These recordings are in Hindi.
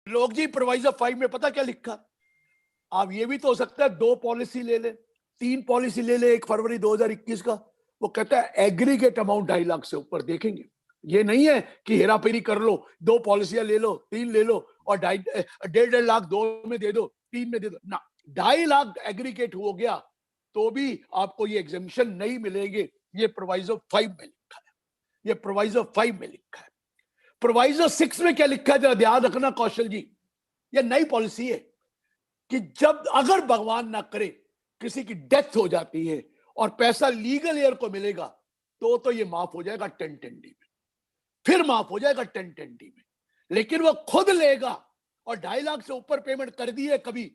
लोग जी प्रोवाइजर 5 में पता क्या लिखा? आप ये भी तो हो सकता है 2 पॉलिसी ले ले, 3 पॉलिसी ले ले 1 फरवरी 2021 का। वो कहता है एग्रीगेट अमाउंट 2.5 लाख से ऊपर देखेंगे। ये नहीं है कि हेराफेरी कर लो, 2 पॉलिसियां ले लो, 3 ले लो और 1.5 लाख 2 में दे दो, 3 में दे दो ना। 2.5 लाख एग्रीगेट हो गया तो भी आपको ये एग्जेम्पशन नहीं मिलेंगे। ये प्रोवाइजो 5 में लिखा है, ये प्रोवाइजो 5 में लिखा है। प्रोवाइजो 6 में क्या लिखा है जरा ध्यान रखना कौशल जी। ये नई पॉलिसी है कि जब अगर भगवान ना करे किसी की डेथ हो जाती है और पैसा लीगल एयर को मिलेगा तो ये माफ हो जाएगा 1010D में, फिर माफ हो जाएगा 1010D में। लेकिन वो खुद लेगा और 2.5 लाख से ऊपर पेमेंट कर दी है कभी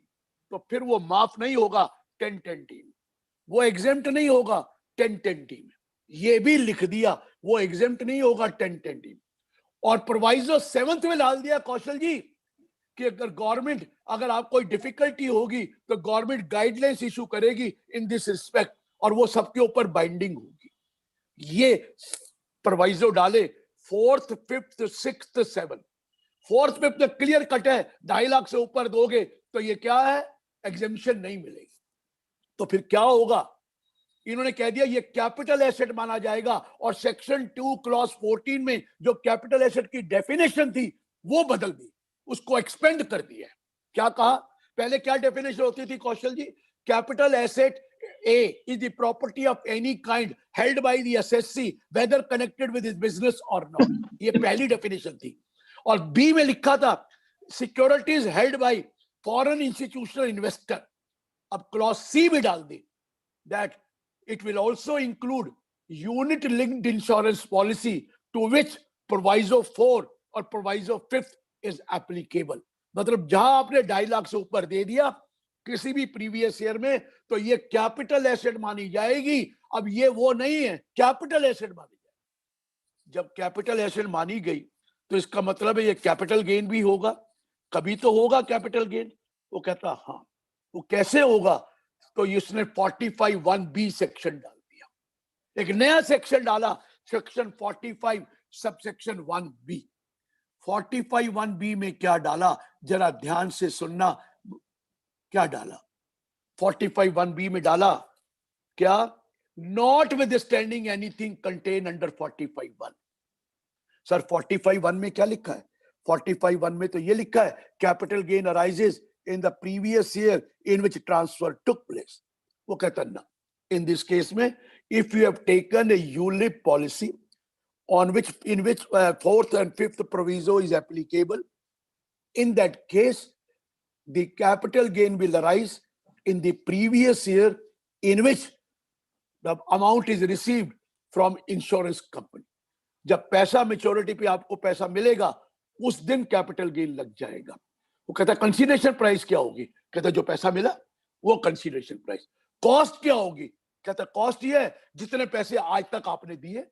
तो फिर वो माफ नहीं होगा 1010D में, वो एग्जेम्प्ट नहीं होगा 1010D में। ये भी लिख दिया वो एग्जेम्प्ट नहीं होगा 1010D में। और प्रोवाइजो 7th में डाल दिया कौशल जी कि अगर गवर्नमेंट अगर आप कोई डिफिकल्टी होगी तो गवर्नमेंट गाइडलाइंस इशू करेगी इन दिस रिस्पेक्ट और वो सबके ऊपर बाइंडिंग होगी। ये प्रोवाइजो डाले 4th, 5th, 6th, 7th। 4th, 5th clear cut है, 2.5 लाख से ऊपर दोगे तो ये क्या है, एग्जेम्पशन नहीं मिलेगी। तो फिर क्या होगा? इन्होंने कह दिया ये कैपिटल एसेट माना जाएगा और सेक्शन 2 क्लॉज 14 में जो कैपिटल एसेट की डेफिनेशन थी वो बदल दी, उसको एक्सपेंड कर दिया। क्या कहा? पहले क्या डेफिनेशन होती थी Kaushal ji? Capital asset A is the property of any kind held by the assessee whether connected with his business or not। ये पहली डेफिनेशन थी। और B में लिखा था securities held by foreign institutional investor. अब क्लॉज C भी डाल दी that it will also include unit linked insurance policy to which proviso 4 और proviso 5 is applicable। मतलब जहां आपने 2.5 लाख से ऊपर दे दिया किसी भी प्रीवियस ईयर में तो ये कैपिटल एसेट मानी जाएगी। अब ये वो नहीं है, कैपिटल एसेट मानी जाएगी। जब कैपिटल एसेट मानी गई तो इसका मतलब है ये कैपिटल गेन भी होगा, कभी तो होगा कैपिटल गेन। वो कहता हाँ, वो कैसे होगा? तो इसने 45(1)(b) सेक्शन डाल दिया, एक नया सेक्शन डाला, सेक्शन 45 सबसेक्शन 1(b). 45(1)(b) में क्या डाला जरा ध्यान से सुनना। क्या डाला? 45(1)(b) में डाला क्या? Not with standing anything contain under 45(1)। Sir 45(1) में क्या लिखा है? 45(1) में तो ये लिखा है capital gain arises in the previous year in which transfer took place। वो कहता ना, in this case में if you have taken a ULIP policy on which in which 4th and 5th proviso is applicable, in that case the capital gain will arise in the previous year in which the amount is received from insurance company। जब पैसा मेच्योरिटी पे आपको पैसा मिलेगा उस दिन कैपिटल गेन लग जाएगा। वो कहता है कंसीडरेशन प्राइस क्या होगी? कहता है जो पैसा मिला वो कंसीडरेशन प्राइस। कॉस्ट क्या होगी? कहता है कॉस्ट ये है जितने पैसे आज तक आपने दिए,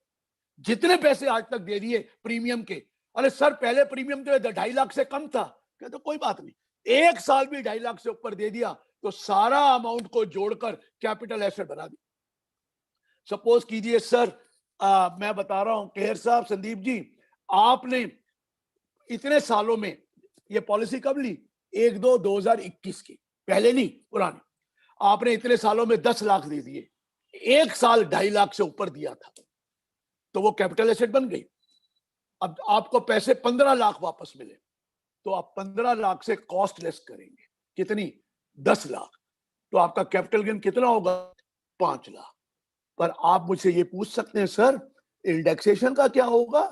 जितने पैसे आज तक दे दिए प्रीमियम के। अरे सर पहले प्रीमियम तो 2.5 लाख से कम था। कहता कोई बात नहीं, 1 साल भी 2.5 लाख से ऊपर दे दिया तो सारा अमाउंट को जोड़कर कैपिटल एसेट बना दी। सपोज कीजिए सर मैं बता रहा हूं केहर साहब, संदीप जी, आपने इतने सालों में ये पॉलिसी कब ली? 1/2/2021 की, पहले नहीं पुरानी। आपने इतने सालों में 10 लाख दे दिए, 1 साल 2.5 लाख से ऊपर दिया था तो वो कैपिटल एसेट बन गई। अब आपको पैसे 15 लाख वापस मिले तो आप 15 लाख से कॉस्ट लेस करेंगे, कितनी? 10 लाख। तो आपका कैपिटल गेन कितना होगा? 5 लाख। पर आप मुझसे ये पूछ सकते हैं सर इंडेक्सेशन का क्या होगा?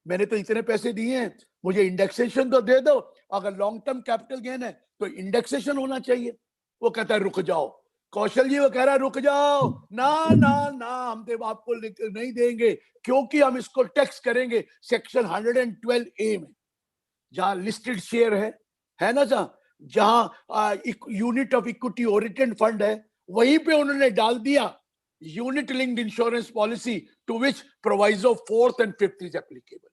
मैंने तो इतने पैसे दिए हैं, मुझे इंडेक्सेशन तो दे दो। अगर लॉन्ग टर्म कैपिटल गेन है तो इंडेक्सेशन होना चाहिए। वो कहता है रुक जाओ कौशल जी, वो कह रहा है रुक जाओ, ना ना ना, हम तो आपको नहीं देंगे क्योंकि हम इसको टैक्स करेंगे सेक्शन 112A में, जहां लिस्टेड शेयर है ना, जहां unit of equity oriented fund है, वहीं पे उन्होंने डाल दिया unit linked insurance policy to which proviso 4th and 5th is applicable.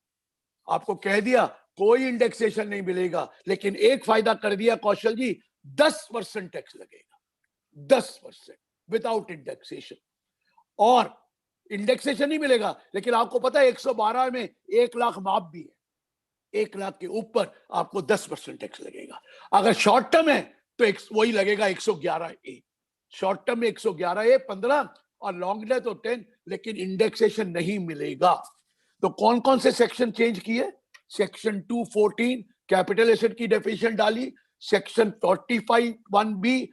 आपको कह दिया कोई इंडेक्सेशन नहीं मिलेगा, लेकिन एक फायदा कर दिया कौशल जी, 10% टैक्स लगेगा, 10% विदाउट इंडेक्सेशन। और इंडेक्सेशन नहीं मिलेगा, लेकिन आपको पता है 112 में 1 लाख माफ भी है। 1 लाख के ऊपर आपको 10% टैक्स लगेगा। अगर शॉर्ट टर्म है तो वही लगेगा 111A। शॉर्ट टर्म में 111A 15 और लॉन्ग है तो 10, लेकिन इंडेक्सेशन नहीं मिलेगा। तो कौन कौन से सेक्शन चेंज किए? सेक्शन 214 कैपिटल एसेट की डेफिनेशन डाली। सेक्शन 45(1)(b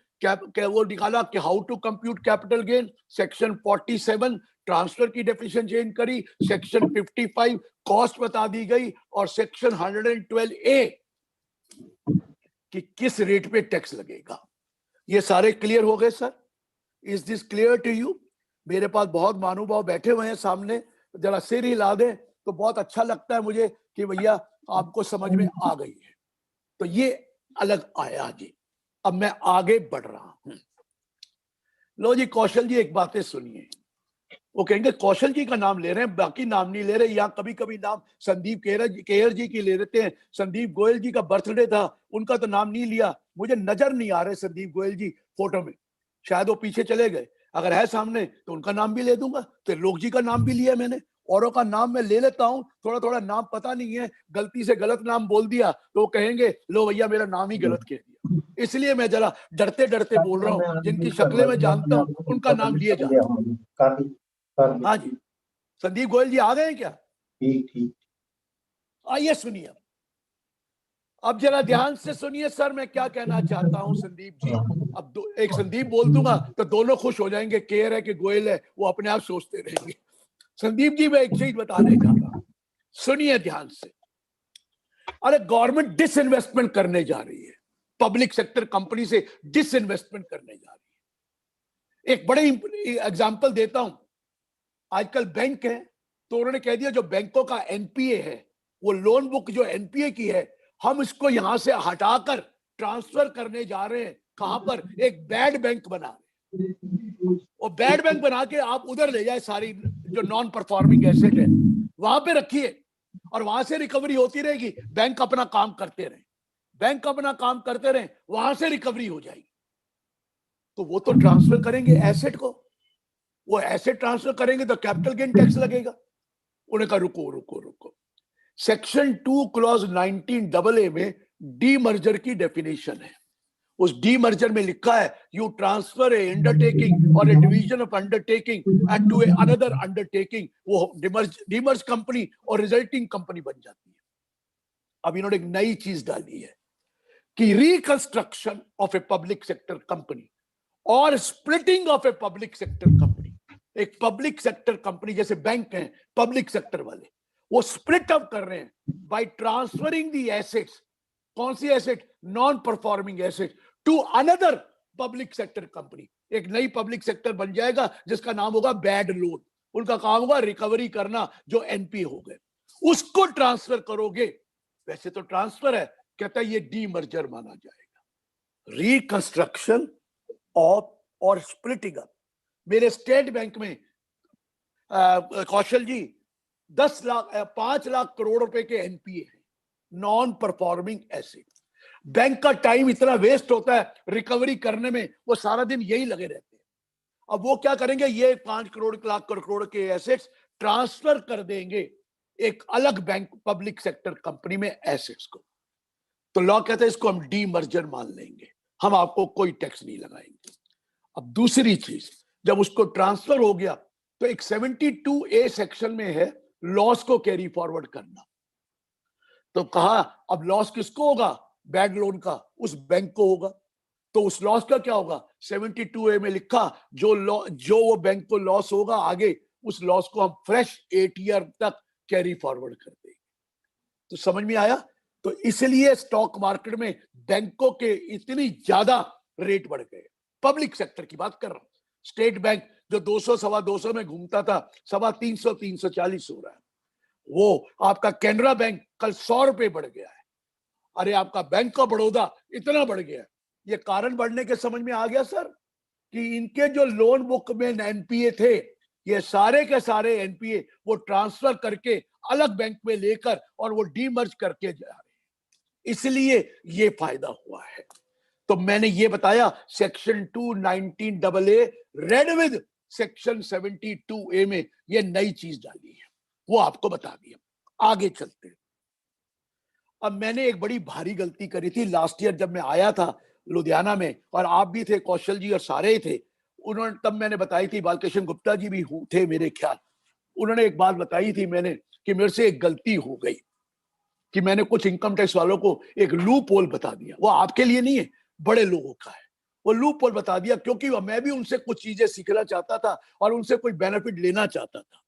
वो निकाला कि how to compute capital gain. Section 47 transfer की डेफिनेशन चेंज करी। सेक्शन 55 कॉस्ट बता दी गई, और सेक्शन 112A कि किस रेट पे टैक्स लगेगा। ये सारे क्लियर हो गए sir? Is this clear to you? मेरे पास बहुत महानुभाव बैठे हुए हैं सामने, जरा सिर हिला दें तो बहुत अच्छा लगता है मुझे कि भैया आपको समझ में आ गई है। तो ये अलग आया जी। अब मैं आगे बढ़ रहा हूं। लो जी, कौशल जी एक बातें सुनिए। वो कहेंगे कौशल जी का नाम ले रहे हैं, बाकी नाम नहीं ले रहे। यहाँ कभी कभी नाम संदीप केयर जी की ले लेते हैं। संदीप गोयल जी का बर्थडे था, उनका तो नाम नहीं लिया। मुझे नजर नहीं आ रहे संदीप गोयल जी फोटो में, शायद वो पीछे चले गए। अगर है सामने तो उनका नाम भी ले दूंगा। तो लोक जी का नाम भी लिया मैंने, औरों का नाम मैं ले लेता हूँ। थोड़ा थोड़ा नाम पता नहीं है, गलती से गलत नाम बोल दिया तो वो कहेंगे लो भैया मेरा नाम ही गलत कह दिया। इसलिए मैं जरा डरते डरते बोल रहा हूँ। जिनकी शक्लें मैं जानता हूँ उनका नाम लिए जाता हूँ। हाँ जी, संदीप गोयल जी आ गए हैं क्या? ठीक ठीक। आइए सुनिए, अब जरा ध्यान से सुनिए सर, मैं क्या कहना चाहता हूं संदीप जी। अब एक संदीप बोल दूंगा तो दोनों खुश हो जाएंगे, केयर है कि गोयल है वो अपने आप सोचते रहेंगे। संदीप जी मैं एक चीज बताने जा रहा हूं, सुनिए ध्यान से। अरे गवर्नमेंट डिसइन्वेस्टमेंट करने जा रही है, पब्लिक सेक्टर कंपनी से डिसइन्वेस्टमेंट करने जा रही है। एक बड़े एग्जांपल देता हूं। आजकल बैंक है तो उन्होंने कह दिया जो बैंकों का एनपीए है, वो लोन बुक जो एनपीए की है, हम इसको यहां से हटाकर ट्रांसफर करने जा रहे हैं। कहां पर? एक बैड बैंक बना रहे हैं। और बैड बैंक बना के आप उधर ले जाए, सारी जो नॉन परफॉर्मिंग एसेट है वहां पे रखिए, और वहां से रिकवरी होती रहेगी। बैंक अपना काम करते रहे, बैंक अपना काम करते रहे, वहां से रिकवरी हो जाएगी। तो वो तो ट्रांसफर करेंगे एसेट को, वो एसेट ट्रांसफर करेंगे तो कैपिटल गेन टैक्स लगेगा। उन्होंने कहा रुको रुको रुको, सेक्शन 2 क्लॉज 19AA में डी मर्जर की डेफिनेशन है। उस डी मर्जर में लिखा है यू ट्रांसफर ए अंडरटेकिंग और a division of undertaking and to a another undertaking, वो डीमर्ज कंपनी और रिजल्टिंग कंपनी बन जाती है। अब इन्होंने एक नई चीज डाली है कि reconstruction of a public sector company और splitting of a public sector company. एक पब्लिक सेक्टर कंपनी जैसे बैंक है, पब्लिक सेक्टर वाले, वो स्प्लिट अप कर रहे हैं बाय ट्रांसफरिंग दी एसेट्स। कौन सी asset? Non performing asset to another public sector company. एक नई पब्लिक सेक्टर बन जाएगा जिसका नाम होगा बैड लोन। उनका काम होगा रिकवरी करना जो एनपी हो गए, उसको ट्रांसफर करोगे। वैसे तो ट्रांसफर है, कहता है ये डी मर्जर माना जाएगा। रिकंस्ट्रक्शन ऑफ और स्प्लिटिंग अप। मेरे स्टेट बैंक में कौशल जी 5 लाख करोड़ रुपए के एनपीए हैं, नॉन परफॉर्मिंग एसेट। बैंक का टाइम इतना वेस्ट होता है रिकवरी करने में, वो सारा दिन यही लगे रहते हैं। अब वो क्या करेंगे, ये 5 करोड़ लाख करोड़ के एसेट्स ट्रांसफर कर देंगे एक अलग बैंक पब्लिक सेक्टर कंपनी में एसेट्स को। तो लॉ कहता है इसको हम डी मर्जर मान लेंगे, हम आपको कोई टैक्स नहीं लगाएंगे। अब दूसरी चीज, जब उसको ट्रांसफर हो गया तो एक 72A सेक्शन में है लॉस को कैरी फॉरवर्ड करना। तो कहा अब लॉस किसको होगा? बैड लोन का उस बैंक को होगा। तो उस लॉस का क्या होगा? 72A में लिखा जो वो बैंक को लॉस होगा आगे, उस लॉस को हम फ्रेश 8 ईयर तक कैरी फॉरवर्ड कर देंगे। तो समझ में आया? तो इसलिए स्टॉक मार्केट में बैंकों के इतनी ज्यादा रेट बढ़ गए। पब्लिक सेक्टर की बात कर रहा हूं। स्टेट बैंक जो 200 सवा 200 में घूमता था, सवा 300 340 हो रहा है। वो आपका कैनरा बैंक कल 100 रुपए बढ़ गया है। अरे आपका बैंक ऑफ बड़ौदा इतना बढ़ गया है। ये कारण बढ़ने के समझ में आ गया सर कि इनके जो लोन बुक में एनपीए थे, ये सारे के सारे एनपीए वो ट्रांसफर करके अलग बैंक में लेकर और वो डीमर्ज करके जा रहे हैं। इसलिए ये फायदा हुआ है। तो मैंने ये बताया section 219AA read with section 72A में ये नई चीज डाली है, वो आपको बता दिया। आगे चलते हैं। अब मैंने एक बड़ी भारी गलती करी थी लास्ट ईयर जब मैं आया था लुधियाना में, और आप भी थे, कौशल जी और सारे ही थे। उन्होंने तब मैंने बताई थी, बालकृष्ण गुप्ता जी भी थे मेरे ख्याल, उन्होंने एक बात बताई थी मैंने कि मेरे से एक गलती हो गई कि मैंने कुछ इनकम टैक्स वालों को एक लूप होल बता दिया। वो आपके लिए नहीं है, बड़े लोगों का है। वो लूप होल बता दिया क्योंकि मैं भी उनसे कुछ चीजें सीखना चाहता था और उनसे कोई बेनिफिट लेना चाहता था।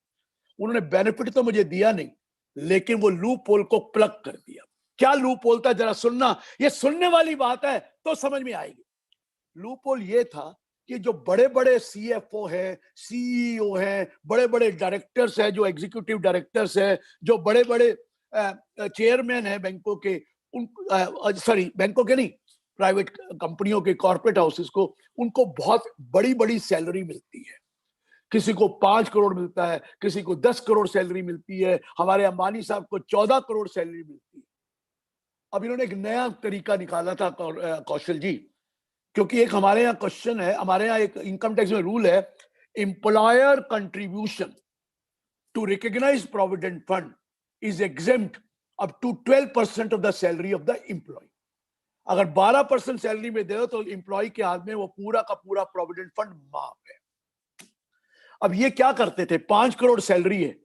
उन्होंने बेनिफिट तो मुझे दिया नहीं, लेकिन वो लूप होल को प्लग कर दिया। क्या लूप होल था जरा सुनना, ये सुनने वाली बात है तो समझ में आएगी। लूप होल ये था कि जो बड़े बड़े सीएफओ है, सीईओ है, बड़े बड़े डायरेक्टर्स है, जो एग्जीक्यूटिव डायरेक्टर्स है, जो बड़े बड़े चेयरमैन है बैंकों के, उन सॉरी बैंकों के नहीं, प्राइवेट कंपनियों के, कॉर्पोरेट हाउसेस को, उनको बहुत बड़ी बड़ी सैलरी मिलती है। किसी को 5 करोड़ मिलता है, किसी को 10 करोड़ सैलरी मिलती है। हमारे अंबानी साहब को 14 करोड़ सैलरी मिलती है। अब इन्होंने एक नया तरीका निकाला था कौशल जी, क्योंकि एक हमारे यहाँ क्वेश्चन है, हमारे यहाँ एक इनकम टैक्स में रूल है, employer contribution to recognise provident fund is exempt up to 12% of the salary of the employee. अगर 12% सैलरी में दे तो एम्प्लॉय के हाथ में वो पूरा का पूरा प्रोविडेंट फंड माफ है। अब ये क्या करते थे, 5 करोड़ सैलरी है,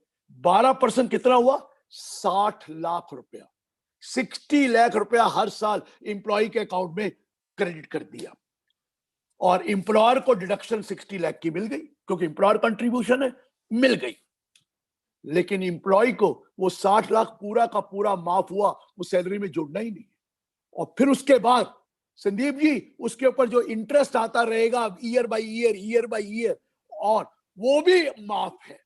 12% कितना हुआ, 60 लाख रुपया, 60 लाख रुपया हर साल एम्प्लॉय के अकाउंट में क्रेडिट कर दिया, और एम्प्लॉयर को डिडक्शन 60 लाख की मिल गई क्योंकि एम्प्लॉयर कंट्रीब्यूशन है, मिल गई। लेकिन एम्प्लॉय को वो 60 लाख पूरा का पूरा माफ हुआ, वो सैलरी में जुड़ना ही नहीं। और फिर उसके बाद संदीप जी उसके ऊपर जो इंटरेस्ट आता रहेगा ईयर बाय ईयर, और वो भी माफ है,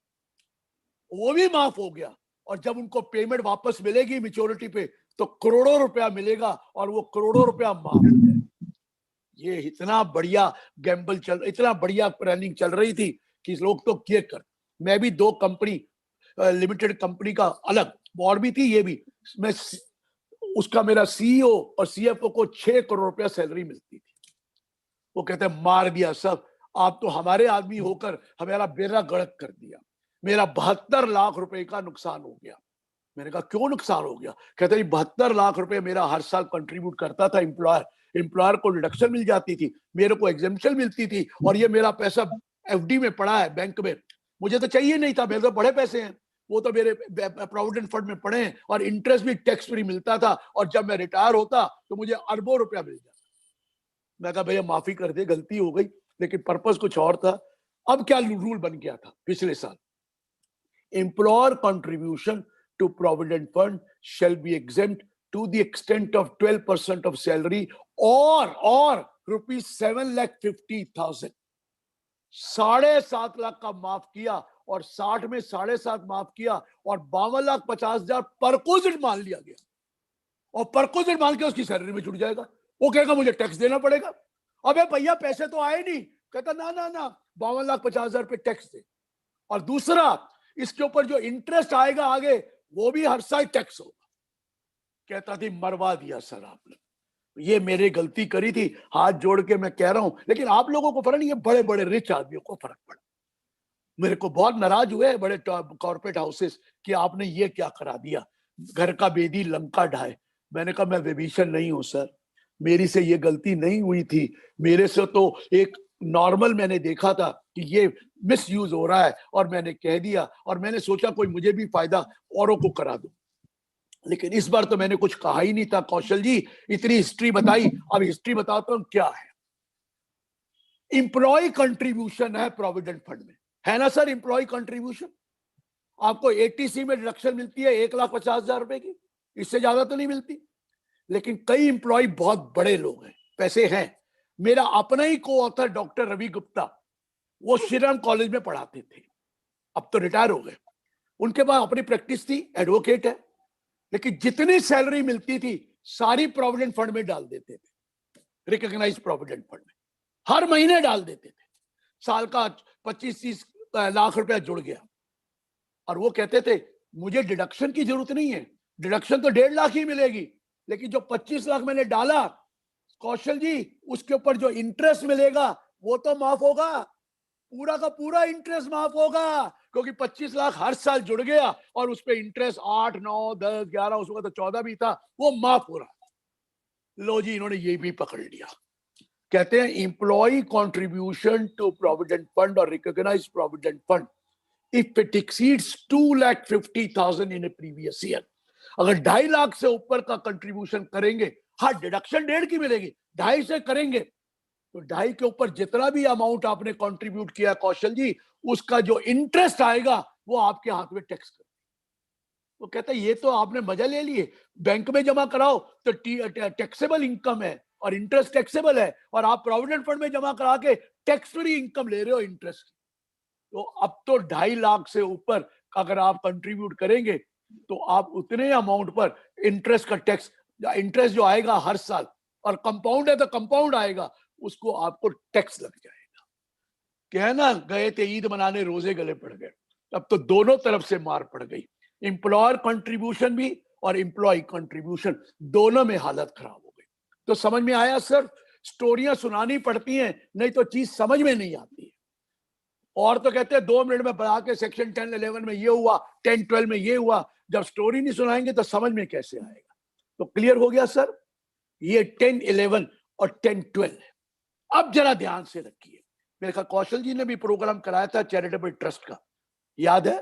वो भी माफ हो गया। और जब उनको पेमेंट वापस मिलेगी मैच्योरिटी पे तो करोड़ों रुपया मिलेगा, और वो करोड़ों रुपया माफ है। ये इतना बढ़िया गैम्बल इतना बढ़िया प्लानिंग चल रही थी कि लोग तो किए कर। मैं भी 2 कंपनी, लिमिटेड कंपनी का अलग बोर्ड भी थी, ये भी, मैं उसका मेरा सीईओ और सीएफओ को 6 करोड़ रुपया सैलरी मिलती थी। वो कहते मार दिया सब, आप तो हमारे आदमी होकर हमारा बेड़ा गर्क कर दिया, मेरा 72 लाख रुपए का नुकसान हो गया। मैंने कहा क्यों नुकसान हो गया? कहते 72 लाख रुपए मेरा हर साल कंट्रीब्यूट करता था एम्प्लॉयर, एम्प्लॉयर को डिडक्शन मिल जाती थी, मेरे को एग्जेम्पशन मिलती थी, और ये मेरा पैसा एफडी में पड़ा है बैंक में, मुझे तो चाहिए नहीं था, मेरे तो बड़े पैसे हैं, वो तो मेरे प्रोविडेंट फंड में पड़े हैं, और इंटरेस्ट भी टैक्स फ्री मिलता था, और जब मैं रिटायर होता तो मुझे अरबों रुपया मिल जाता। मैं कहा भैया माफी कर दे, गलती हो गई, लेकिन पर्पस कुछ और था। अब क्या रूल बन गया था पिछले साल, employer contribution to provident fund shall be exempt to the extent of 12% of salary or rupees 7,50,000। 7.5 lakh का माफ किया, और 60 में 7.5 माफ किया, और 52,50,000 परकोजिट मान लिया गया, और परकोजिट मान के उसकी सैलरी में जुड़ जाएगा। वो कहेगा मुझे टैक्स देना पड़ेगा। अबे भैया पैसे तो आए नहीं, कहता ना ना ना 52,50,000 पे टैक्स दे। और दूसरा, इसके ऊपर जो इंटरेस्ट आएगा आगे वो भी हर साल टैक्स होगा। कहता थी मरवा दिया सर आपने, ये मेरे गलती करी थी, हाथ जोड़ के मैं कह रहा हूं। लेकिन आप लोगों को फर्क नहीं, ये बड़े बड़े रिच आदमियों को फर्क पड़ा। मेरे को बहुत नाराज हुए बड़े कॉर्पोरेट हाउसेस कि आपने ये क्या करा दिया, घर का बेदी लंका ढाए। मैंने कहा मैं विभीषण नहीं हूं सर, मेरी से ये गलती नहीं हुई थी, मेरे से तो एक नॉर्मल मैंने देखा था कि ये मिस यूज हो रहा है, और मैंने कह दिया, और मैंने सोचा कोई मुझे भी फायदा औरों को करा दूं। लेकिन इस बार तो मैंने कुछ कहा ही नहीं था कौशल जी, इतनी हिस्ट्री बताई। अब हिस्ट्री बताता हूं क्या है। इंप्लॉय कंट्रीब्यूशन है प्रोविडेंट फंड में, है ना सर? इंप्लॉय कंट्रीब्यूशन आपको एटीसी में डिडक्शन मिलती है 1,50,000 रुपए की, इससे ज्यादा तो नहीं मिलती। लेकिन कई इंप्लॉय बहुत बड़े लोग हैं, पैसे हैं। मेरा अपना ही को ऑथर डॉक्टर रवि गुप्ता, वो श्रीराम कॉलेज में पढ़ाते थे, अब तो रिटायर हो गए। उनके पास अपनी प्रैक्टिस थी, एडवोकेट है, लेकिन जितनी सैलरी मिलती थी सारी प्रोविडेंट फंड में डाल देते थे, रिकॉग्नाइज प्रोविडेंट फंड में हर महीने डाल देते थे। साल का 25-30 लाख रुपया जुड़ गया, और वो कहते थे मुझे डिडक्शन की जरूरत नहीं है, डिडक्शन तो 1.5 लाख ही मिलेगी, लेकिन जो 25 लाख मैंने डाला कौशल जी, उसके ऊपर जो इंटरेस्ट मिलेगा वो तो माफ होगा, पूरा का पूरा इंटरेस्ट माफ होगा। क्योंकि 25 लाख हर साल जुड़ गया और उस पर इंटरेस्ट 8, 9, 10, 11, उस वक्त तो 14 भी था, वो माफ हो रहा। लो जी, इन्होंने ये भी पकड़ लिया। कहते हैं employ contribution to provident fund और recognise provident fund if it exceeds 2,50,000 in a previous year. अगर 2.5 लाख से ऊपर का कंट्रीब्यूशन करेंगे, हाँ डिडक्शन 1.5 की मिलेगी, 2.5 से करेंगे तो 2.5 के ऊपर जितना भी अमाउंट आपने कंट्रीब्यूट किया कौशल जी, उसका जो इंटरेस्ट आएगा वो आपके हाथ में टैक्स कर। वो कहता है ये तो आपने मजा ले लिए, बैंक में जमा कराओ तो टैक्सेबल इनकम है और इंटरेस्ट टैक्सेबल है, और आप प्रोविडेंट फंड में जमा करा के टैक्स फ्री इनकम ले रहे हो इंटरेस्ट। तो अब तो 2.5 लाख से ऊपर अगर आप कंट्रीब्यूट करेंगे तो आप उतने अमाउंट पर इंटरेस्ट का टैक्स, इंटरेस्ट जो आएगा हर साल, और कंपाउंड है तो कंपाउंड आएगा, उसको आपको टैक्स लग जाएगा। कहना गए थे ईद मनाने रोजे गले पड़ गए। अब तो दोनों तरफ से मार पड़ गई, एम्प्लॉयर कंट्रीब्यूशन भी और एम्प्लॉय कंट्रीब्यूशन दोनों में हालत खराब हो गई। तो समझ में आया सर, स्टोरियां सुनानी पड़ती हैं, नहीं तो चीज समझ में नहीं आती है। और तो कहते हैं 2 मिनट में बढ़ा के सेक्शन 10, 11 में ये हुआ, 10, 12 में ये हुआ। जब स्टोरी नहीं सुनाएंगे तो समझ में कैसे आएगा। तो क्लियर हो गया सर, ये 10, 11 और 10, 12 है। अब जरा ध्यान से रखिए, मेरे ख्याल कौशल जी ने भी प्रोग्राम कराया था चैरिटेबल ट्रस्ट का, याद है?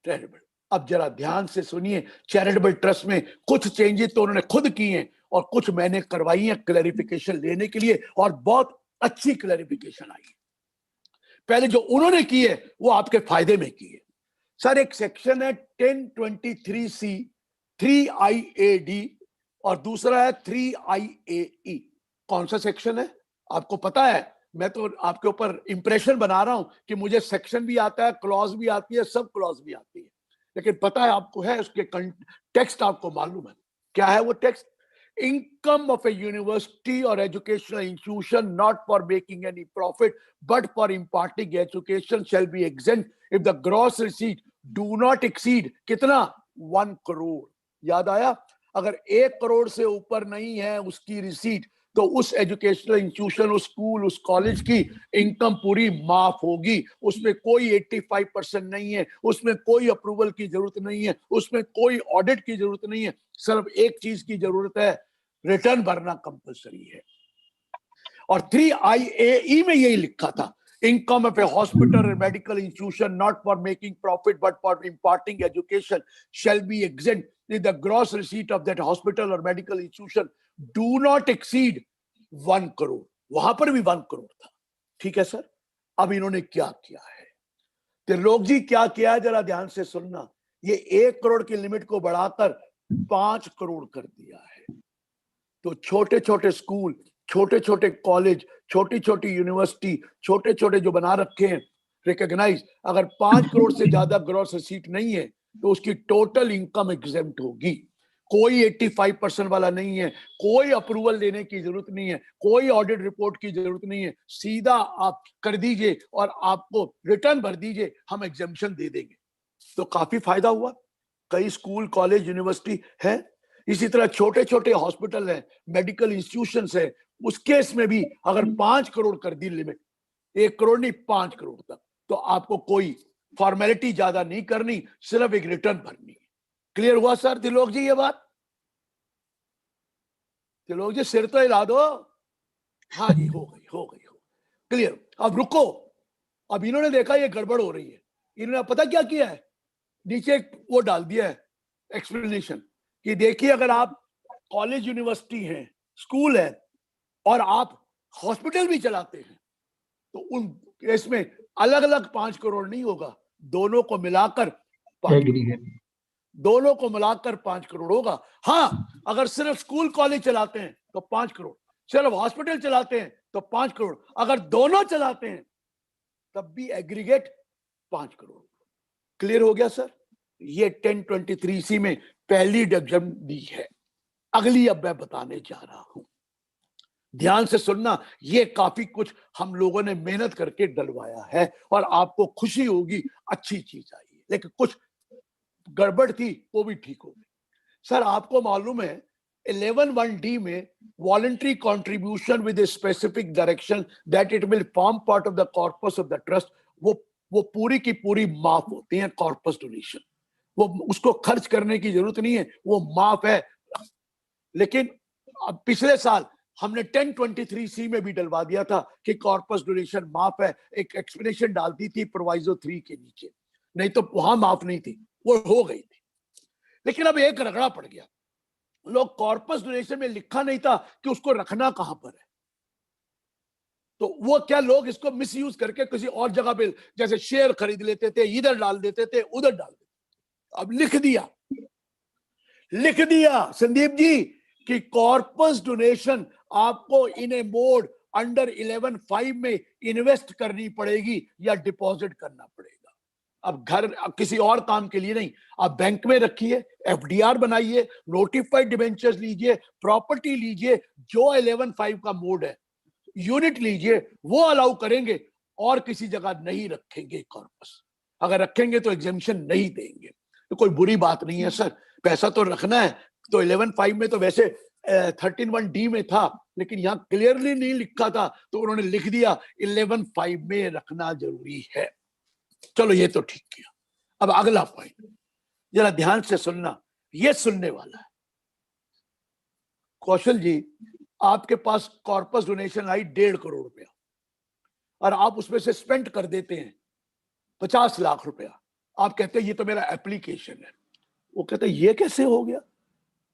चैरिटेबल। अब जरा ध्यान से सुनिए, चैरिटेबल ट्रस्ट में कुछ चेंजेस तो उन्होंने खुद किए हैं और कुछ मैंने करवाई है क्लैरिफिकेशन लेने के लिए, और बहुत अच्छी क्लैरिफिकेशन आई है। पहले जो उन्होंने की है वो आपके फायदे में की है सर। एक सेक्शन है 1023C 3IAD और दूसरा है 3IAE। कौन सा सेक्शन है आपको पता है? मैं तो आपके ऊपर इंप्रेशन बना रहा हूं कि मुझे सेक्शन भी आता है, क्लॉज भी आती है, सब क्लॉज भी आती है, लेकिन पता है आपको है उसके टेक्स्ट आपको मालूम है क्या है वो text? Income of a university or educational institution not for making any profit but for imparting education shall be exempt if the gross receipt do not exceed कितना? 1 करोड़। याद आया? अगर 1 करोड़ से ऊपर नहीं है उसकी रिसीट तो उस एजुकेशनल इंस्टीट्यूशन, उस स्कूल, उस कॉलेज की इनकम पूरी माफ होगी। उसमें कोई 85% नहीं है, उसमें कोई अप्रूवल की जरूरत नहीं है, उसमें कोई ऑडिट की जरूरत नहीं है। सिर्फ एक चीज की जरूरत है, रिटर्न भरना कंपलसरी है। और 3IAE में यही लिखा था, इनकम ऑफ ए हॉस्पिटल और medical institution not for making profit but for imparting education shall be exempt if the gross receipt of that hospital or medical institution do not exceed 1 crore. वहां पर भी 1 करोड़ था। ठीक है सर। अब इन्होंने क्या किया है, त्रिलोक जी क्या किया है, जरा ध्यान से सुनना। ये 1 करोड़ की लिमिट को बढ़ाकर 5 करोड़ कर दिया है। तो छोटे छोटे स्कूल, छोटे छोटे कॉलेज, छोटी छोटी यूनिवर्सिटी, छोटे छोटे जो बना रखे हैं रिकॉग्नाइज, अगर 5 करोड़ से ज्यादा ग्रॉस रिसीट नहीं है तो उसकी टोटल इनकम एग्जेम्प्ट होगी। कोई 85% वाला नहीं है, कोई अप्रूवल लेने की जरूरत नहीं है, कोई ऑडिट रिपोर्ट की जरूरत नहीं है, सीधा आप कर दीजिए और आपको रिटर्न भर दीजिए, हम एग्जेम्पशन दे देंगे। तो काफी फायदा हुआ। कई स्कूल, कॉलेज, यूनिवर्सिटी है, इसी तरह छोटे छोटे हॉस्पिटल हैं, मेडिकल इंस्टीट्यूशंस है, उस केस में भी अगर 5 करोड़ कर दी लिमिट, 1 करोड़ नहीं 5 करोड़ तक, तो आपको कोई फॉर्मेलिटी ज्यादा नहीं करनी, सिर्फ एक रिटर्न भरनी है। क्लियर हुआ सर त्रिलोक जी ये बात? त्रिलोक जी सिर तो हिला दो। हाँ जी, हो गई हो गई हो क्लियर। अब रुको, अब इन्होंने देखा ये गड़बड़ हो रही है, इन्होंने पता क्या किया है, नीचे वो डाल दिया है एक्सप्लेनेशन कि देखिए अगर आप कॉलेज, यूनिवर्सिटी है, स्कूल है और आप हॉस्पिटल भी चलाते हैं तो उन केस में अलग अलग 5 करोड़ नहीं होगा, दोनों को मिलाकर 5 करोड़ होगा। हाँ, अगर सिर्फ स्कूल कॉलेज चलाते हैं तो 5 करोड़, सिर्फ हॉस्पिटल चलाते हैं तो 5 करोड़, अगर दोनों चलाते हैं तब भी एग्रीगेट 5 करोड़। क्लियर हो गया सर? ये 1023C में पहली डिवीजन दी है। अगली अब मैं बताने जा रहा हूं, ध्यान से सुनना। ये काफी कुछ हम लोगों ने मेहनत करके डलवाया है और आपको खुशी होगी, अच्छी चीज आई है, लेकिन कुछ गड़बड़ थी वो भी ठीक हो गई। सर आपको मालूम है 11(1)D में voluntary contribution with a specific direction that it will form part of the corpus of the trust, वो वो पूरी की पूरी माफ होती हैं कॉर्पस डोनेशन, वो उसको खर्च करने की जरूरत नहीं है, वो माफ है। लेकिन अब पिछले साल हमने 1023C में भी डलवा दिया था कि कॉर्पस डोनेशन माफ है, एक एक्सप्लेनेशन डाल दी थी प्रोवाइजो 3 के नीचे, नहीं तो वहां माफ नहीं थी, वो हो गई थी। लेकिन अब एक रगड़ा पड़ गया, लोग कॉर्पस डोनेशन में लिखा नहीं था कि उसको रखना कहां पर है, तो वो क्या लोग इसको मिसयूज करके किसी और जगह पे जैसे शेयर खरीद लेते थे, इधर डाल देते थे, उधर डाल देते थे। अब लिख दिया संदीप जी कि कॉर्पस डोनेशन आपको इन ए मोड अंडर 11(5) में इन्वेस्ट करनी पड़ेगी या डिपॉजिट करना पड़ेगा। अब घर किसी और काम के लिए नहीं, आप बैंक में रखिए, एफडीआर बनाइए, नोटिफाइड डिबेंचर्स लीजिए, प्रॉपर्टी लीजिए, जो 11(5) का मोड है, यूनिट लीजिए, वो अलाउ करेंगे और किसी जगह नहीं रखेंगे कॉर्पस। अगर रखेंगे तो एग्जेम्पशन नहीं देंगे, तो कोई बुरी बात नहीं है सर, पैसा तो रखना है। तो 11(5) में तो वैसे 13(1)D में था, लेकिन यहाँ क्लियरली नहीं लिखा था, तो उन्होंने लिख दिया 11(5) में रखना जरूरी है। चलो ये तो ठीक किया। अब अगला पॉइंट जरा ध्यान से सुनना, ये सुनने वाला है। कौशल जी, आपके पास कॉर्पस डोनेशन आई 1.5 करोड़ रुपया और आप उसमें से स्पेंड कर देते हैं 50 लाख रुपया। आप कहते हैं ये तो मेरा एप्लीकेशन है। वो कहते हैं ये कैसे हो गया,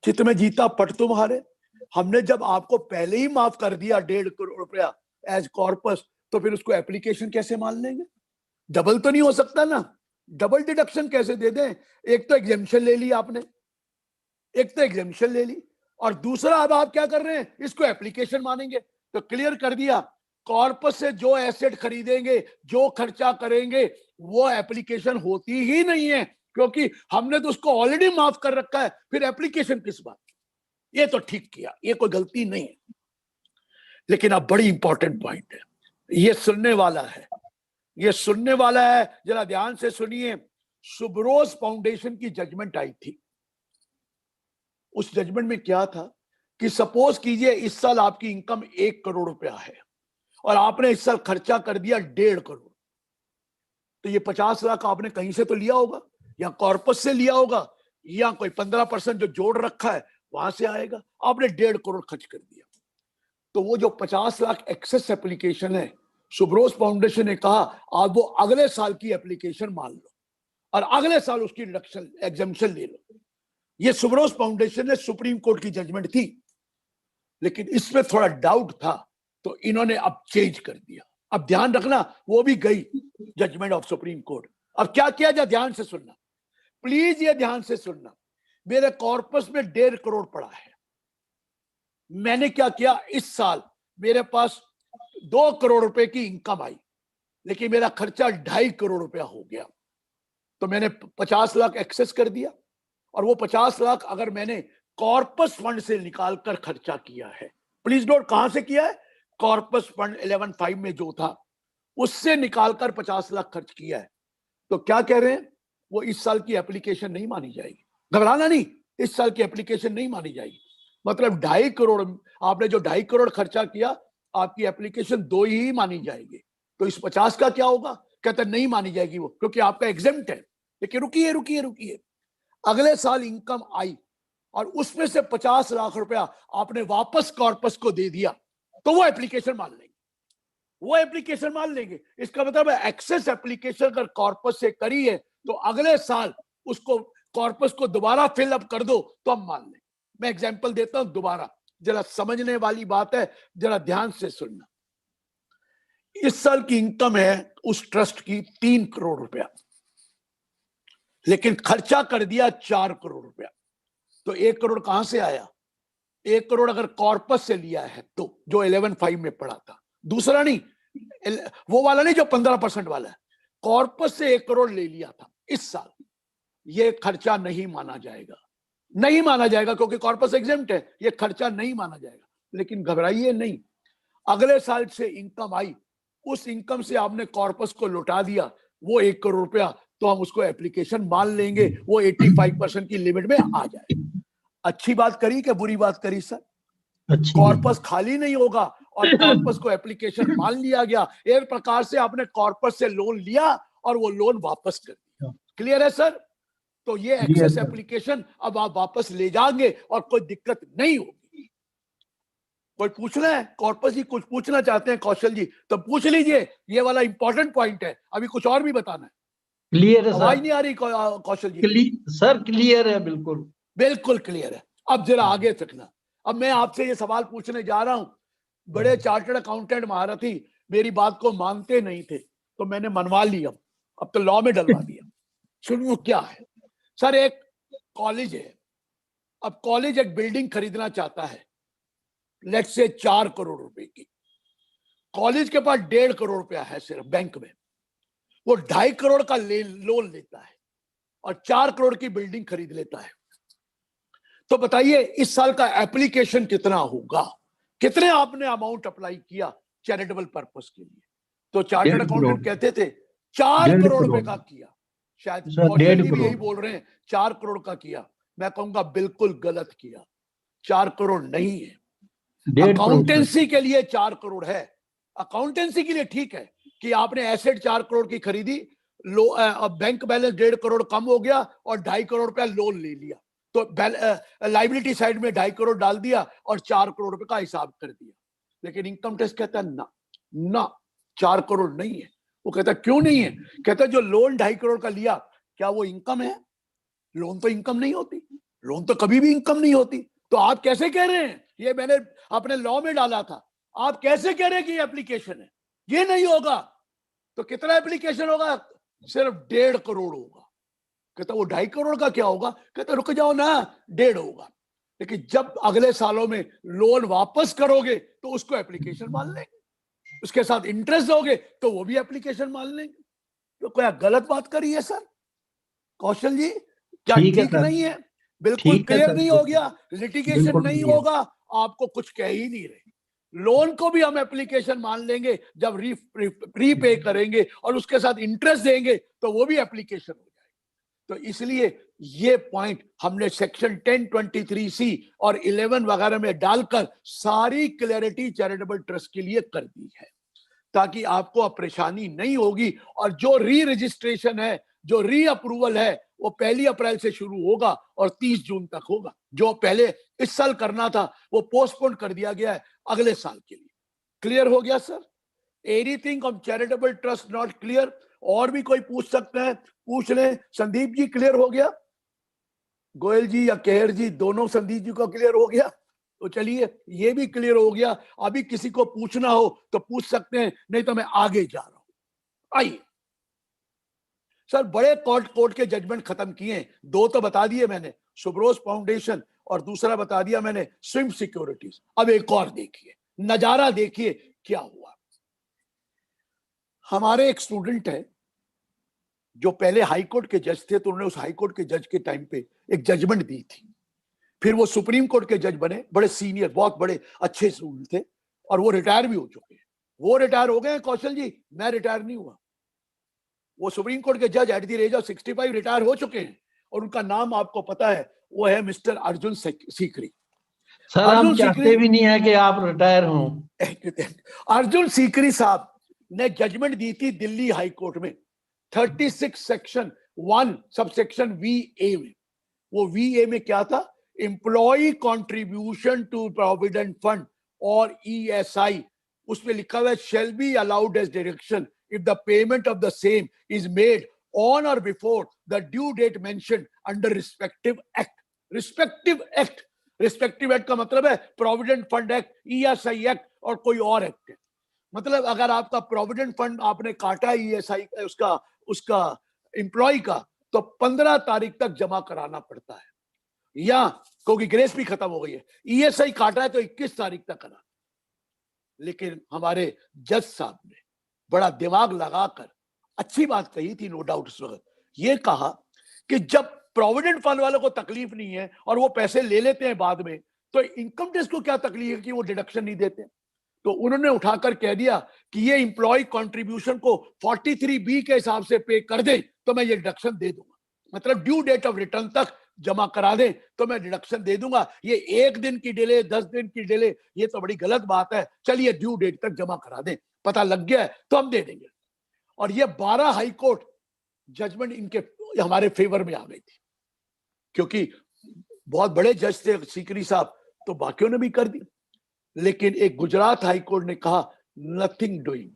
चित में जीता पट तुम्हारे, हमने जब आपको पहले ही माफ कर दिया 1.5 करोड़ रुपया एज कॉर्पस, तो फिर उसको एप्लीकेशन कैसे मान लेंगे? डबल तो नहीं हो सकता ना, डबल डिडक्शन कैसे दे दें? एक तो एग्जेम्पशन ले ली आपने, और दूसरा अब आप क्या कर रहे हैं, इसको एप्लीकेशन मानेंगे। तो क्लियर कर दिया, कॉर्पस से जो एसेट खरीदेंगे, जो खर्चा करेंगे, वो एप्लीकेशन होती ही नहीं है, क्योंकि हमने तो उसको ऑलरेडी माफ कर रखा है, फिर एप्लीकेशन किस बात की? ये तो ठीक किया, ये कोई गलती नहीं है। लेकिन अब बड़ी इंपॉर्टेंट पॉइंट है, ये सुनने वाला है, जरा ध्यान से सुनिए। सुब्रोस फाउंडेशन की जजमेंट आई थी। उस जजमेंट में क्या था कि सपोज कीजिए इस साल आपकी इनकम 1 करोड़ रुपया है और आपने इस साल खर्चा कर दिया 1.5 करोड़, तो ये 50 लाख आपने कहीं से तो लिया होगा, या कॉर्पस से लिया होगा, या कोई 15% जो जोड़ रखा है वहां से आएगा। आपने 1.5 करोड़ खर्च कर दिया, तो वो जो 50 लाख एक्सेस एप्लीकेशन है, सुब्रोस फाउंडेशन ने कहा आप वो अगले साल की एप्लीकेशन मान लो और अगले साल उसकी डिडक्शन एग्जेम्पशन ले लो। ये सुब्रोस फाउंडेशन ने सुप्रीम कोर्ट की जजमेंट थी, लेकिन इसमें थोड़ा डाउट था, तो इन्होंने अब चेंज कर दिया। अब ध्यान रखना, वो भी गई जजमेंट ऑफ सुप्रीम कोर्ट। अब क्या किया जाए, ध्यान से सुनना प्लीज, ये ध्यान से सुनना। मेरे कॉर्पस में 1.5 करोड़ पड़ा है, मैंने क्या किया, इस साल मेरे पास 2 करोड़ रुपए की इनकम आई, लेकिन मेरा खर्चा 2.5 करोड़ रुपया हो गया, तो मैंने 50 लाख एक्सेस कर दिया, और वो 50 लाख अगर मैंने कॉर्पस फंड से निकालकर खर्चा किया है, प्लीज नोट कहां से किया है, कॉर्पस फंड 11(5) में जो था उससे निकालकर 50 लाख खर्च किया है, तो क्या कह रहे हैं, वो इस साल की एप्लीकेशन नहीं मानी जाएगी। घबराना नहीं, इस साल की एप्लीकेशन नहीं मानी जाएगी। मतलब 2.5 करोड़, आपने जो 2.5 करोड़ खर्चा किया, आपकी एप्लीकेशन 2 ही मानी जाएगी। तो इस 50 का क्या होगा, कहते नहीं मानी जाएगी वो, क्योंकि आपका एग्जेम्प्ट है। लेकिन रुकिए, अगले साल इनकम आई और उसमें से 50 लाख रुपया आपने वापस कॉर्पस को दे दिया, तो वो एप्लीकेशन मान लेंगे। इसका मतलब है एक्सेस एप्लीकेशन अगर कॉर्पस से करी है, तो अगले साल उसको कॉर्पस को दोबारा फिलअप कर दो तो हम मान लें। मैं एग्जांपल देता हूं दोबारा, जरा समझने वाली बात है, जरा ध्यान से सुनना। इस साल की इनकम है उस ट्रस्ट की 3 करोड़ रुपया, लेकिन खर्चा कर दिया 4 करोड़ रुपया, तो 1 करोड़ कहां से आया? 1 करोड़ अगर कॉर्पस से लिया है तो, जो 11(5) में पड़ा था, दूसरा नहीं, वो वाला नहीं जो 15% वाला है, कॉर्पस से 1 करोड़ ले लिया था इस साल, ये खर्चा नहीं माना जाएगा, क्योंकि कॉर्पस एग्जेम्प्ट है, ये खर्चा नहीं माना जाएगा। लेकिन घबराइए नहीं, अगले साल से इनकम आई, उस इनकम से आपने कॉर्पस को लौटा दिया वो 1 करोड़ रुपया, तो हम उसको एप्लीकेशन मान लेंगे, वो 85% की लिमिट में आ जाए। अच्छी बात करी कि बुरी बात करी सर? कॉर्पस खाली नहीं होगा और कॉर्पस को एप्लीकेशन मान लिया गया। एक प्रकार से आपने कॉर्पस से लोन लिया और वो लोन वापस कर दिया। क्लियर है सर? तो ये एक्सेस एप्लीकेशन अब आप वापस ले जाएंगे और कोई दिक्कत नहीं होगी। कोई पूछना है? कॉर्पस जी कुछ पूछना चाहते हैं कौशल जी तो पूछ लीजिए, ये वाला इंपॉर्टेंट पॉइंट है। अभी कुछ और भी बताना है? क्लियर है आवाज सर। नहीं आ रही कौशल जी? सर क्लियर है, बिल्कुल बिल्कुल क्लियर है। अब जरा आगे तकना। अब मैं आपसे ये सवाल पूछने जा रहा हूं। बड़े चार्टर्ड अकाउंटेंट महारथी मेरी बात को मानते नहीं थे तो मैंने मनवा लिया, अब तो लॉ में डलवा दिया। सुनिए क्या है सर। एक कॉलेज है, अब कॉलेज एक बिल्डिंग खरीदना चाहता है, लेट्स से 4 करोड़ रुपए की। कॉलेज के पास 1.5 करोड़ रुपया है सिर्फ बैंक में। वो 2.5 करोड़ का लोन लेता है और 4 करोड़ की बिल्डिंग खरीद लेता है। तो बताइए इस साल का एप्लीकेशन कितना होगा? कितने आपने अमाउंट अप्लाई किया चैरिटेबल पर्पस के लिए? तो चार्टर्ड अकाउंटेंट कहते थे 4 करोड़ रुपए का किया। शायद कौशल जी भी यही बोल रहे हैं 4 करोड़ का किया। मैं कहूंगा बिल्कुल गलत किया। 4 करोड़ नहीं है। अकाउंटेंसी के लिए 4 करोड़ है। अकाउंटेंसी के लिए ठीक है कि आपने एसेट 4 करोड़ की खरीदी, बैंक बैलेंस 1.5 करोड़ कम हो गया और 2.5 करोड़ रुपया लोन ले लिया, तो लाइबिलिटी साइड में 2.5 करोड़ डाल दिया और 4 करोड़ रुपए का हिसाब कर दिया। लेकिन इनकम टैक्स कहता है ना ना 4 करोड़ नहीं है। वो कहता क्यों नहीं है? कहता जो लोन 2.5 करोड़ का लिया क्या वो इनकम है? लोन तो इनकम नहीं होती, लोन तो कभी भी इनकम नहीं होती। तो आप कैसे कह रहे हैं? ये मैंने अपने लॉ में डाला था। आप कैसे कह रहे हैं कि ये एप्लीकेशन है? ये नहीं होगा। तो कितना एप्लीकेशन होगा? सिर्फ 1.5 करोड़ होगा। कहता वो 2.5 करोड़ का क्या होगा? कहता रुक जाओ ना, 1.5 होगा। लेकिन जब अगले सालों में लोन वापस करोगे तो उसको एप्लीकेशन मान लेंगे, उसके साथ इंटरेस्ट दोगे तो वो भी एप्लीकेशन मान लेंगे। तो क्या गलत बात करी है सर कौशल जी? क्या ठीक नहीं है? बिल्कुल क्लियर नहीं हो गया? लिटिगेशन नहीं होगा, आपको कुछ कह ही नहीं रहे। लोन को भी हम एप्लीकेशन मान लेंगे जब प्रीपे करेंगे और उसके साथ इंटरेस्ट देंगे तो वो भी एप्लीकेशन हो जाएगा। तो इसलिए ये पॉइंट हमने सेक्शन 1023C और 11 वगैरह में डालकर सारी क्लैरिटी चैरिटेबल ट्रस्ट के लिए कर दी है, ताकि आपको अब परेशानी नहीं होगी। और जो री रजिस्ट्रेशन है, जो री अप्रूवल है, वो 1 अप्रैल से शुरू होगा और 30 जून तक होगा। जो पहले इस साल करना था वो पोस्टपोन कर दिया गया है अगले साल के लिए। क्लियर हो गया sir? Anything on charitable trust not clear? और भी कोई पूछ सकते हैं? पूछ लें। संदीप जी क्लियर हो गया? गोयल जी या केहर जी, दोनों संदीप जी को क्लियर हो गया? तो चलिए ये भी क्लियर हो गया। अभी किसी को पूछना हो तो पूछ सकते हैं, नहीं तो मैं आगे जा रहा हूं। आइए सर, बड़े कोर्ट के जजमेंट खत्म किए। 2 तो बता दिए मैंने, सुब्रोस फाउंडेशन, और दूसरा बता दिया मैंने स्विम सिक्योरिटीज। अब एक और देखिए, नजारा देखिए क्या हुआ। हमारे एक स्टूडेंट है जो पहले हाईकोर्ट के जज थे, तो उन्होंने उस हाईकोर्ट के जज के टाइम पे एक जजमेंट दी थी। फिर वो सुप्रीम कोर्ट के जज बने, बड़े सीनियर, बहुत बड़े अच्छे स्टूडेंट थे, और वो रिटायर भी हो चुके हैं। वो रिटायर हो गए कौशल जी, मैं रिटायर नहीं हुआ। वो सुप्रीम कोर्ट के जज at the age of 65 retire हो चुके हैं, और उनका नाम आपको पता है, वो है मिस्टर अर्जुन सीकरी। सर हम चाहते भी नहीं है कि आप रिटायर हो। अर्जुन सीकरी साहब ने जजमेंट दी थी दिल्ली हाई कोर्ट में 36 सेक्शन 1 सबसेक्शन VA में। वो VA में क्या था? Employee contribution to provident fund और ESI। उसमें लिखा हुआ है shall be allowed as deduction if the payment of the same is made on or before the due date mentioned under respective act. respective act का मतलब है provident fund act, ESI act और कोई और एक्ट है। मतलब अगर आपका प्रोविडेंट फंड आपने काटा ESI उसका एम्प्लॉय का, तो 15 तारीख तक जमा कराना पड़ता है, या क्योंकि ग्रेस भी खत्म हो गई है। ESI काटा है तो 21 तारीख तक कराना। लेकिन हमारे जज साहब ने बड़ा दिमाग लगाकर अच्छी बात कही थी, नो डाउट। इस वक्त ये कहा कि जब प्रोविडेंट फंड वालों को तकलीफ नहीं है और वो पैसे ले लेते हैं बाद में, तो इनकम टैक्स को क्या तकलीफ है कि वो डिडक्शन नहीं देते? तो उन्होंने उठाकर कह दिया कि ये इंप्लॉय कंट्रीब्यूशन को 43B के हिसाब से पे कर दे तो मैं ये डिडक्शन दे दूंगा। मतलब ड्यू डेट ऑफ रिटर्न तक जमा करा दे तो मैं डिडक्शन दे दूंगा। ये 1 दिन की डिले, 10 दिन की डिले, ये तो बड़ी गलत बात है। चलिए ड्यू डेट तक जमा करा दें, पता लग गया है तो हम दे देंगे। और ये 12 हाई कोर्ट जजमेंट इनके हमारे फेवर में आ गई थी, क्योंकि बहुत बड़े जज थे सीकरी साहब, तो बाकियों ने भी कर दी। लेकिन एक गुजरात हाई कोर्ट ने कहा नथिंग डूइंग,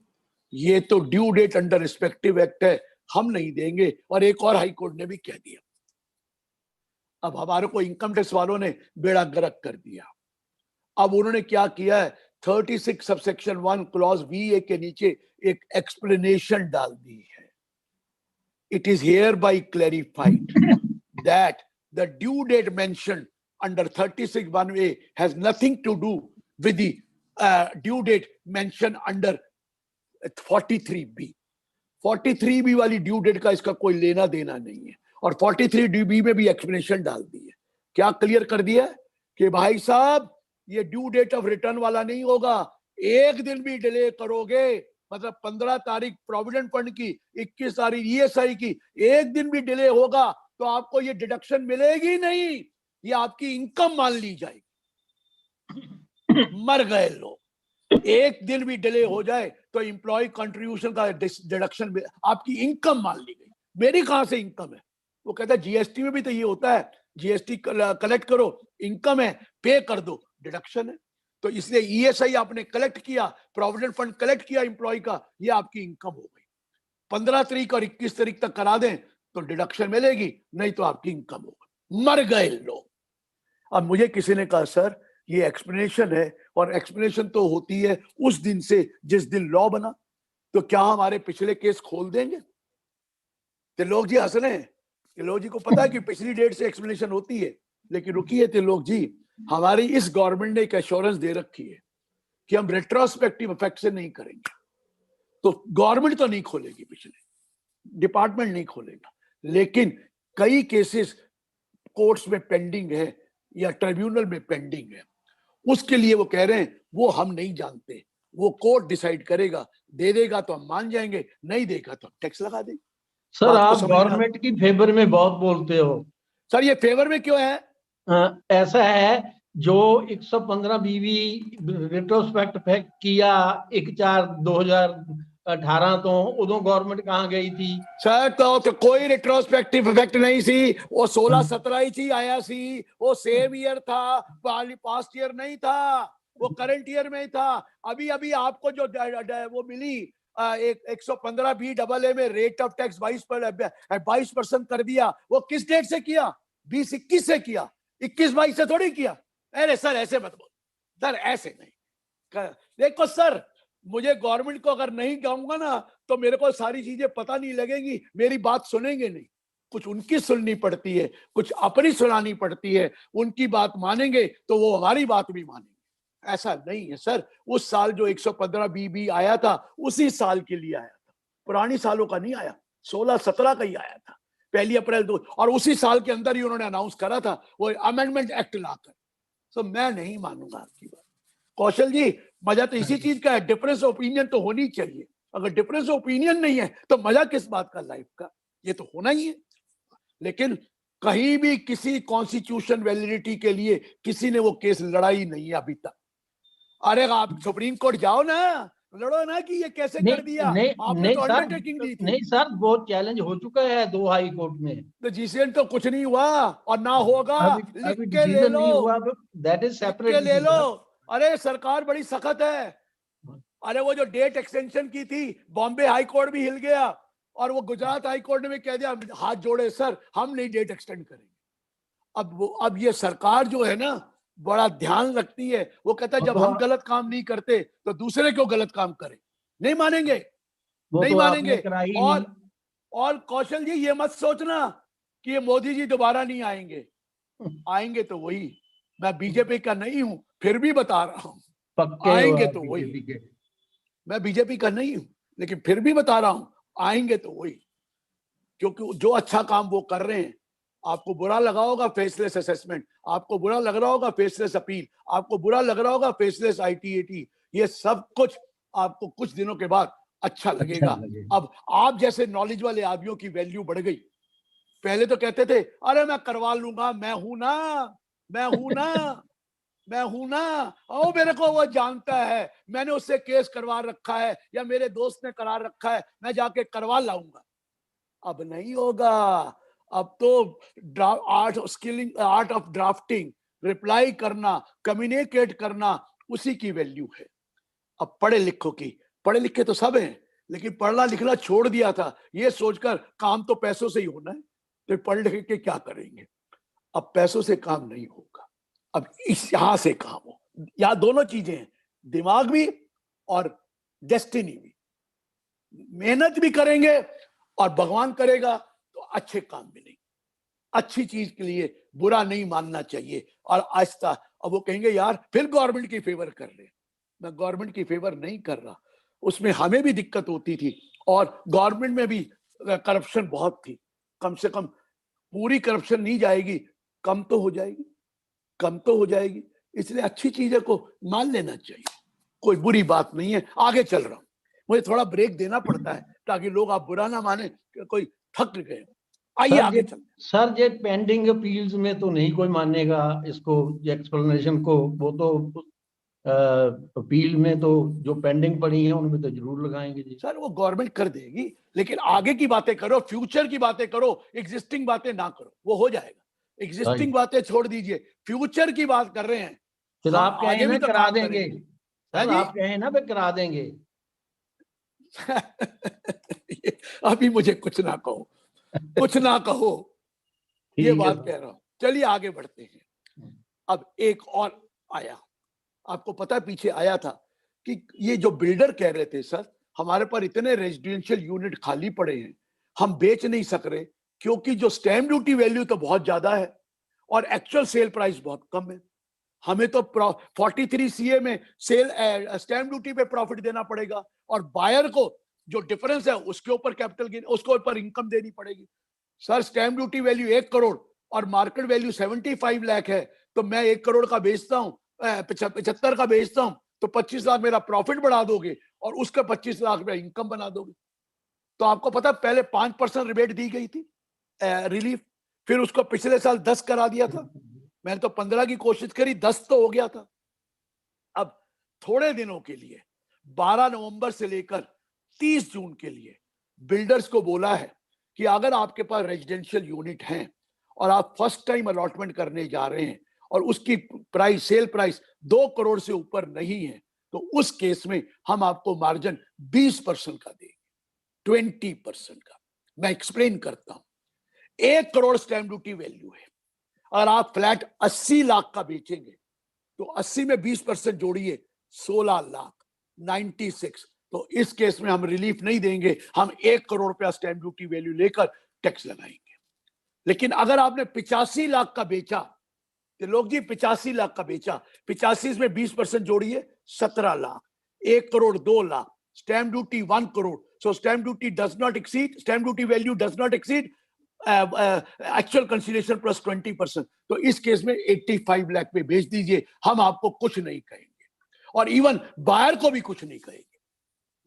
ये तो due date under respective act है, हम नहीं देंगे। और एक और हाई कोर्ट ने भी कह दिया। अब हमारे को इनकम टैक्स वालों ने बेड़ा गर्क कर दिया। अब उन्होंने क्या किया है, 36 सबसेक्शन 1 क्लॉज VA के नीचे एक एक्सप्लेनेशन डाल दी है। It is hereby clarified that the due date mentioned under 36(1)(a) has nothing to do with the due date mentioned under 43B. 43B वाली ड्यू डेट का इसका कोई लेना देना नहीं है। और 43B में भी एक्सप्लेनेशन डाल दी है। क्या क्लियर कर दिया कि भाई साहब ये ड्यू डेट ऑफ रिटर्न वाला नहीं होगा, एक दिन भी डिले करोगे, मतलब 15 तारीख प्रोविडेंट फंड की, 21 तारीख ESI की, एक दिन भी डिले होगा तो आपको ये डिडक्शन मिलेगी नहीं, ये आपकी इनकम मान ली जाएगी। मर गए लोग। एक दिन भी डिले हो जाए तो एम्प्लॉय कंट्रीब्यूशन का डिडक्शन आपकी इनकम मान ली गई। मेरी कहां से इनकम है? वो कहता है जीएसटी में भी तो ये होता है, जीएसटी कलेक्ट करो, इनकम है, पे कर दो, डिडक्शन है। तो इसलिए ESI आपने कलेक्ट किया, प्रोविडेंट फंड कलेक्ट किया एम्प्लॉय का, ये आपकी इनकम हो गई। 15 तारीख और 21 तारीख तक करा दें तो डिडक्शन मिलेगी, नहीं तो आपकी इनकम होगी। मर गए लोग। अब मुझे किसी ने कहा सर ये एक्सप्लेनेशन है, और एक्सप्लेनेशन तो होती है उस दिन से जिस दिन लॉ बना, तो क्या हमारे पिछले केस खोल देंगे? त्रिलोक जी हंस रहे हैं। त्रिलोक जी को पता है कि पिछली डेट से एक्सप्लेनेशन होती है, लेकिन रुकिए त्रिलोक जी, हमारी इस गवर्नमेंट ने एक एश्योरेंस दे रखी है कि हम रेट्रोस्पेक्टिव इफेक्ट से नहीं करेंगे। तो गवर्नमेंट तो नहीं खोलेगी, पिछले डिपार्टमेंट नहीं खोलेगा, लेकिन कई केसेस कोर्ट्स में पेंडिंग है या ट्रिब्यूनल में पेंडिंग है, उसके लिए वो कह रहे हैं वो हम नहीं जानते, वो कोर्ट डिसाइड करेगा, दे देगा तो हम मान जाएंगे, नहीं देगा तो टैक्स लगा देंगे। सर आप गवर्नमेंट की फेवर में बहुत बोलते हो। सर ये फेवर में क्यों है? ऐसा है, जो 115 बीवी रेट्रोस्पेक्ट इफेक्ट किया 1/4/2018 तो उदो गवर्नमेंट कहाँ गई थी? सर तो कोई रेट्रोस्पेक्टिव इफेक्ट नहीं सी, वो 16-17 ही थी आया सी, वो सेम ईयर था, पास्ट ईयर नहीं था, वो करंट ईयर में ही था। अभी अभी आपको जो वो मिली एक 115B AA में रेट ऑफ टैक्स 22% कर दिया, वो किस डेट से किया? 20-21 से किया, 21-22 से थोड़ी किया। अरे सर ऐसे मत बोल सर, ऐसे नहीं। देखो सर, मुझे गवर्नमेंट को अगर नहीं कहूंगा ना तो मेरे को सारी चीजें पता नहीं लगेंगी, मेरी बात सुनेंगे नहीं। कुछ उनकी सुननी पड़ती है, कुछ अपनी सुनानी पड़ती है। उनकी बात मानेंगे तो वो हमारी बात भी मानेंगे। ऐसा नहीं है सर। उस साल जो 115BB आया था उसी साल के लिए आया था, पुरानी सालों का नहीं आया, 16-17 का ही आया था, 1 अप्रैल 2, और उसी साल के अंदर ही उन्होंने अनाउंस करा था वो अमेंडमेंट एक्ट लाकर। तो मैं नहीं मानूंगा आपकी बात। कौशल जी, मजा तो इसी चीज का है, डिफरेंस ऑफ ओपिनियन तो होनी चाहिए। अगर डिफरेंस ऑफ ओपिनियन नहीं है तो मजा किस बात का लाइफ का? ये तो होना ही है। लेकिन कहीं भी किसी कॉन्स्टिट्यूशन वैलिडिटी के लिए किसी ने वो केस लड़ाई नहीं है अभी तक। अरे आप सुप्रीम कोर्ट जाओ ना, लड़ो ना कि ये कैसे कर दिया, आपने तो अंडरटेकिंग दी थी। नहीं सर, वो चैलेंज हो चुका है 2 हाई कोर्ट में। तो डिसीजन तो कुछ नहीं हुआ और ना होगा। लिख के ले लो, दैट इज सेपरेट, लिख के ले लो। अरे सरकार बड़ी सख्त है। अरे वो जो डेट एक्सटेंशन की थी, बॉम्बे हाई कोर्ट भी हिल गया, और वो गुजरात हाई कोर्ट ने भी कह दिया हाथ जोड़े सर, हम नहीं डेट एक्सटेंड करेंगे। अब ये सरकार जो है ना बड़ा ध्यान रखती है। वो कहता है जब हम गलत काम नहीं करते तो दूसरे क्यों गलत काम करें? नहीं मानेंगे, नहीं मानेंगे। और कौशल जी ये मत सोचना कि ये मोदी जी दोबारा नहीं आएंगे। आएंगे तो वही, मैं बीजेपी का नहीं हूं फिर भी बता रहा हूं, आएंगे तो वही। मैं बीजेपी का नहीं हूं लेकिन फिर भी बता रहा हूं, आएंगे तो वही। क्योंकि जो अच्छा काम वो कर रहे हैं, आपको बुरा लगा होगा फेसलेस असेसमेंट, आपको बुरा लग रहा होगा फेसलेस अपील, आपको बुरा लग रहा होगा फेसलेस ITAT, ये सब कुछ आपको कुछ दिनों के बाद अच्छा लगेगा। अब आप जैसे नॉलेज वाले आदमियों की वैल्यू बढ़ गई। पहले तो कहते थे अरे मैं करवा लूंगा, मैं हूं ना, मैं हूं ना, मैं हूं ना, ओ मेरे को वो जानता है, मैंने उससे केस करवा रखा है या मेरे दोस्त ने करा रखा है, मैं जाके करवा लाऊंगा। अब नहीं होगा। अब तो आर्ट ऑफ ड्राफ्टिंग, रिप्लाई करना, कम्युनिकेट करना, उसी की वैल्यू है। अब पढ़े लिखे तो सब हैं, लेकिन पढ़ना लिखना छोड़ दिया था ये सोचकर काम तो पैसों से ही होना है, तो पढ़ लिख के क्या करेंगे। अब पैसों से काम नहीं होगा, अब इस यहां से काम हो। यहां दोनों चीजें हैं, दिमाग भी और डेस्टिनी भी। मेहनत भी करेंगे और भगवान करेगा तो अच्छे काम मिलेंगे। अच्छी चीज के लिए बुरा नहीं मानना चाहिए और आहिस्ता। अब वो कहेंगे यार फिर गवर्नमेंट की फेवर कर रहे। मैं गवर्नमेंट की फेवर नहीं कर रहा, उसमें हमें भी दिक्कत होती थी और गवर्नमेंट में भी करप्शन बहुत थी। कम से कम पूरी करप्शन नहीं जाएगी, कम तो हो जाएगी, कम तो हो जाएगी। इसलिए अच्छी चीजें को मान लेना चाहिए, कोई बुरी बात नहीं है। आगे चल रहा हूं, मुझे थोड़ा ब्रेक देना पड़ता है ताकि लोग आप बुरा ना माने कि कोई थक गए। आइए आगे चल। सर ये पेंडिंग अपील्स में तो नहीं कोई मानेगा इसको, एक्सप्लेनेशन को। वो तो अपील में तो जो पेंडिंग पड़ी है उनमें तो जरूर लगाएंगे जी। सर वो गवर्नमेंट कर देगी, लेकिन आगे की बातें करो, फ्यूचर की बातें करो, एग्जिस्टिंग बातें ना करो, वो हो जाएगा। एग्जिस्टिंग बातें छोड़ दीजिए, फ्यूचर की बात कर रहे हैं। फिर हम आप कहें आगे ना भी तो करा काम देंगे करेंगे। सर, आप कहें ना फिर करा देंगे। अभी मुझे कुछ ना कहो, कुछ ना कहो, ये ठीक है बात कह रहा हूं। चलिए आगे बढ़ते हैं। अब एक और आया, आपको पता पीछे आया था कि ये जो बिल्डर कह रहे थे सर हमारे पर इतने रेजिडेंशियल यूनिट खाली पड़े हैं, हम बेच नहीं सक रहे क्योंकि जो स्टैम्प ड्यूटी वैल्यू तो बहुत ज्यादा है और एक्चुअल सेल प्राइस बहुत कम है। हमें तो 43 सीए में सेल स्टैम्प ड्यूटी पे प्रॉफिट देना पड़ेगा और बायर को जो डिफरेंस है उसके ऊपर कैपिटल गेन, उसके ऊपर इनकम देनी पड़ेगी। Sir stamp duty value 1 crore और मार्केट वैल्यू 75 लाख है, तो मैं 1 करोड़ का बेचता हूं, 75 का बेचता हूं, तो 25 लाख मेरा प्रॉफिट बढ़ा दोगे और उसका 25 लाख मेरा इनकम बना दोगे। तो आपको पता पहले 5% रिबेट दी गई थी रिलीफ, फिर उसको पिछले साल 10 करा दिया था। मैंने तो 15 की कोशिश करी, 10 तो हो गया था। अब थोड़े दिनों के लिए 12 नवंबर से लेकर 30 जून के लिए बिल्डर्स को बोला है कि अगर आपके पास रेजिडेंशियल यूनिट हैं और आप फर्स्ट टाइम अलॉटमेंट करने जा रहे हैं और उसकी प्राइस सेल प्राइस 2 करोड़ से ऊपर नहीं है, तो उस केस में हम आपको मार्जिन 20% का देंगे, 20% का। मैं एक्सप्लेन करता हूं। 1 करोड़ स्टैम्प ड्यूटी वैल्यू है, अगर आप फ्लैट 80 लाख का बेचेंगे तो 80 में 20% जोड़िए, 16 लाख, 96। तो इस केस में हम रिलीफ नहीं देंगे, हम 1 करोड़ रुपया स्टैम्प ड्यूटी वैल्यू लेकर टैक्स लगाएंगे। लेकिन अगर आपने 85 लाख का बेचा, तो लोग जी 85 लाख का बेचा, 85 में 20% जोड़िए, 17 lakh, 1 crore 2 lakh, stamp duty 1 crore. So stamp duty does not exceed, stamp duty value does not exceed actual consideration plus 20%। तो इस केस में 85 लाख पे बेच दीजिए, हम आपको कुछ नहीं कहेंगे और इवन बायर को भी कुछ नहीं कहेंगे।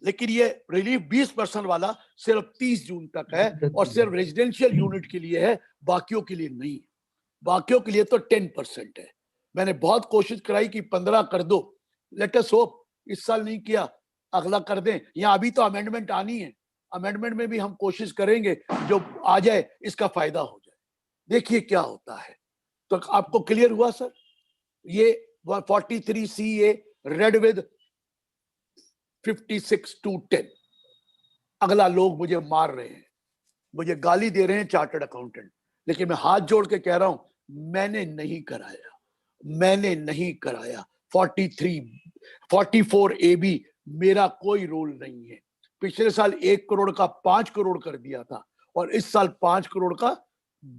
लेकिन ये रिलीफ 20% वाला सिर्फ 30 जून तक है और सिर्फ रेजिडेंशियल यूनिट के लिए है, बाकियों के लिए नहीं। बाकियों के लिए तो 10% है। मैंने बहुत कोशिश कराई कि 15 कर दो, लेट अस होप इस साल नहीं किया, अगला कर दें। या अभी तो अमेंडमेंट आनी है, अमेंडमेंट में भी हम कोशिश करेंगे जो आ जाए इसका फायदा हो जाए। देखिए क्या होता है। तो आपको क्लियर हुआ सर? ये 43 CA रेड विद 56-10। अगला लोग मुझे मार रहे हैं, मुझे गाली दे रहे हैं चार्टर्ड अकाउंटेंट, लेकिन मैं हाथ जोड़ के कह रहा हूं मैंने नहीं कराया, मैंने नहीं कराया। 44 AB मेरा कोई रोल नहीं है। पिछले साल 1 करोड़ का 5 करोड़ कर दिया था और इस साल 5 करोड़ का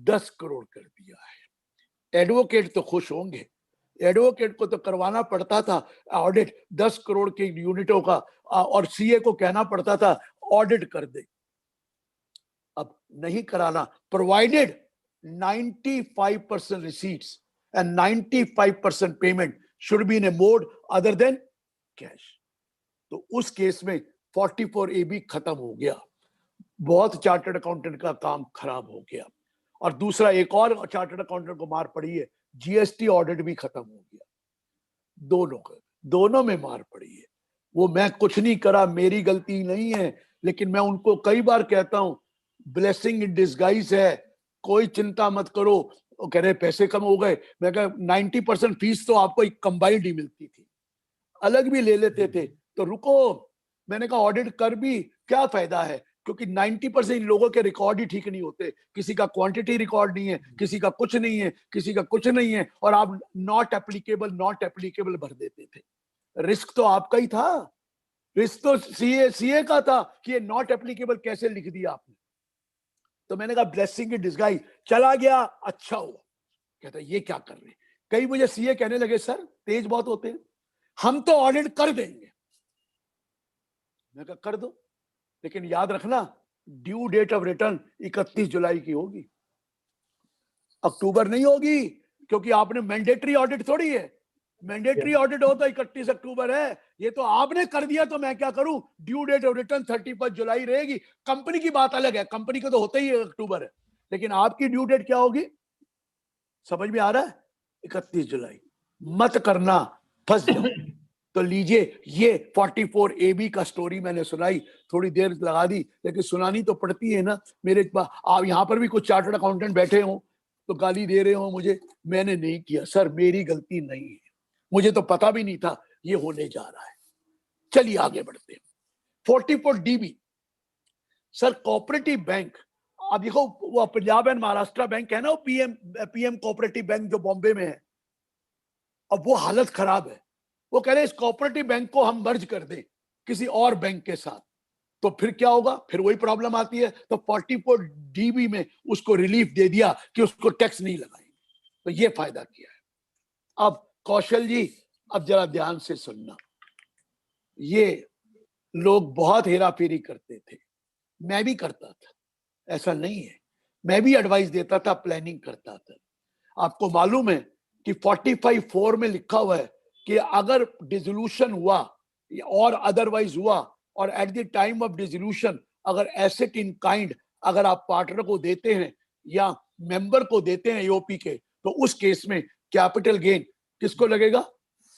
10 करोड़ कर दिया है। एडवोकेट तो खुश होंगे, एडवोकेट को तो करवाना पड़ता था ऑडिट 10 करोड़ के यूनिटों का और सीए को कहना पड़ता था ऑडिट कर दे। अब नहीं कराना, provided 95% receipts and 95% payment should be in a mode other than cash। तो उस केस में 44 AB खत्म हो गया, बहुत चार्टर्ड अकाउंटेंट का काम खराब हो गया। और दूसरा एक और चार्टर्ड अकाउंटेंट को मार पड़ी है, जीएसटी ऑडिट भी खत्म हो गया। दोनों में मार पड़ी है। वो मैं कुछ नहीं करा, मेरी गलती नहीं है, लेकिन मैं उनको कई बार कहता हूं ब्लेसिंग इन डिस्गाइज है, कोई चिंता मत करो। वो कह रहे पैसे कम हो गए, मैं कहा 90% फीस तो आपको एक कंबाइंड ही मिलती थी, अलग भी ले लेते थे, तो रुको। मैंने कहा ऑडिट कर भी क्या फायदा है, क्योंकि 90% लोगों के रिकॉर्ड ही ठीक नहीं होते, किसी का क्वांटिटी रिकॉर्ड नहीं है, किसी का कुछ नहीं है, किसी का कुछ नहीं है, और आप नॉट एप्लीकेबल भर देते थे। रिस्क तो आपका ही था, रिस्क तो सीए का था कि ये नॉट एप्लीकेबल कैसे लिख दिया आपने। तो मैंने कहा ब्लेसिंग इन डिस्गाइज, चला गया, अच्छा हुआ। कहता ये क्या कर रहे हैं। कई मुझे सीए कहने लगे सर तेज बहुत होते हैं, हम तो ऑडिट कर देंगे। मैं कहा कर दो, लेकिन याद रखना ड्यू डेट ऑफ रिटर्न 31 जुलाई की होगी, अक्टूबर नहीं होगी, क्योंकि आपने मैंडेटरी ऑडिट थोड़ी है। मैंडेटरी ऑडिट हो तो 31 अक्टूबर है, ये तो आपने कर दिया तो मैं क्या करूं। ड्यू डेट ऑफ रिटर्न 31 जुलाई रहेगी। कंपनी की बात अलग है, कंपनी को तो होता ही अक्टूबर है, लेकिन आपकी ड्यू डेट क्या होगी, समझ में आ रहा है, 31 जुलाई। मत करना, फंस जाओ। तो लीजिए, ये 44AB का स्टोरी मैंने सुनाई, थोड़ी देर लगा दी, लेकिन सुनानी तो पड़ती है ना। मेरे आप यहाँ पर भी कुछ चार्टर्ड अकाउंटेंट बैठे हो तो गाली दे रहे हो मुझे, मैंने नहीं किया सर, मेरी गलती नहीं है, मुझे तो पता भी नहीं था ये होने जा रहा है। चलिए आगे बढ़ते हैं। 44DB sir, cooperative bank. अब देखो वो पंजाब एंड महाराष्ट्र बैंक है ना, वो पीएम कोऑपरेटिव बैंक जो बॉम्बे में है, अब वो हालत खराब है। वो कह रहे इस कोऑपरेटिव बैंक को हम मर्ज कर दें किसी और बैंक के साथ, तो फिर क्या होगा, फिर वही प्रॉब्लम आती है। तो 44DB में उसको रिलीफ दे दिया कि उसको टैक्स नहीं लगाएंगे, तो ये फायदा किया है। अब कौशल जी, अब जरा ध्यान से सुनना, ये लोग बहुत हेरा फेरी करते थे, मैं भी करता था, ऐसा नहीं है, मैं भी एडवाइस देता था, प्लानिंग करता था। आपको मालूम है कि 45(4) में लिखा हुआ है कि अगर डिसोल्यूशन हुआ और अदरवाइज हुआ, और at the time of dissolution अगर एसेट इन काइंड अगर आप पार्टनर को देते हैं या मेंबर को देते हैं एओपी के, तो उस केस में कैपिटल गेन किसको लगेगा,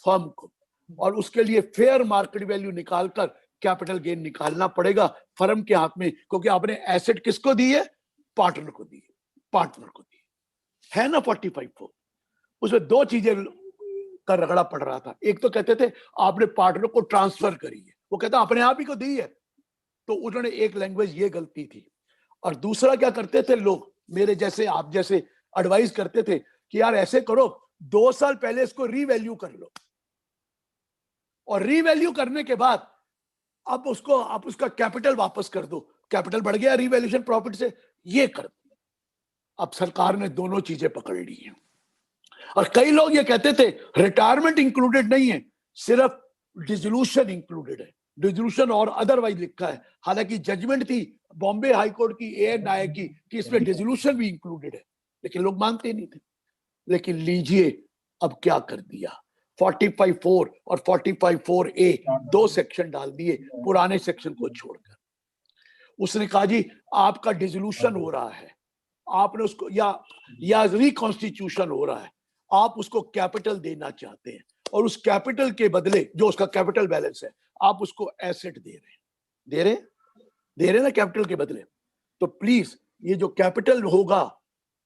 फर्म को, और उसके लिए फेयर मार्केट वैल्यू निकालकर कैपिटल गेन निकालना पड़ेगा फर्म के हाथ में, क्योंकि आपने एसेट किसको दी है, पार्टनर को दी है, पार्टनर को दी है ना। 45(4) उसमें दो चीजें का रगड़ा पड़ रहा था। एक तो कहते थे आपने पार्टनर को ट्रांसफर करी है, वो कहता अपने आप ही को दी है, तो उन्होंने एक लैंग्वेज ये गलती थी। और दूसरा क्या करते थे लोग, मेरे जैसे आप जैसे एडवाइस करते थे कि यार ऐसे करो 2 साल पहले इसको रीवैल्यू कर लो, और रीवैल्यू करने के बाद अब उसको आप उसका कैपिटल वापस कर दो, कैपिटल बढ़ गया रीवैल्यूएशन प्रॉफिट से, ये कर दो। अब सरकार ने दोनों चीजें पकड़ ली हैं। और कई लोग ये कहते थे रिटायरमेंट इंक्लूडेड नहीं है, सिर्फ डिसोल्यूशन इंक्लूडेड है, डिसोल्यूशन और अदरवाइज लिखा है। हालांकि जजमेंट थी बॉम्बे हाई कोर्ट की ए.एन. नायक की कि इसमें डिसोल्यूशन भी इंक्लूडेड है, लेकिन लोग मानते नहीं थे। लेकिन लीजिए अब क्या कर दिया, 45(4) और 45(4)A 2 सेक्शन डाल दिए पुराने सेक्शन को छोड़कर। उसने कहा जी आपका डिसोल्यूशन हो रहा है, आपने उसको या रिकॉन्स्टिट्यूशन हो रहा है, आप उसको कैपिटल देना चाहते हैं, और उस कैपिटल के बदले जो उसका कैपिटल बैलेंस है आप उसको एसेट दे रहे ना कैपिटल के बदले। तो प्लीज ये जो कैपिटल होगा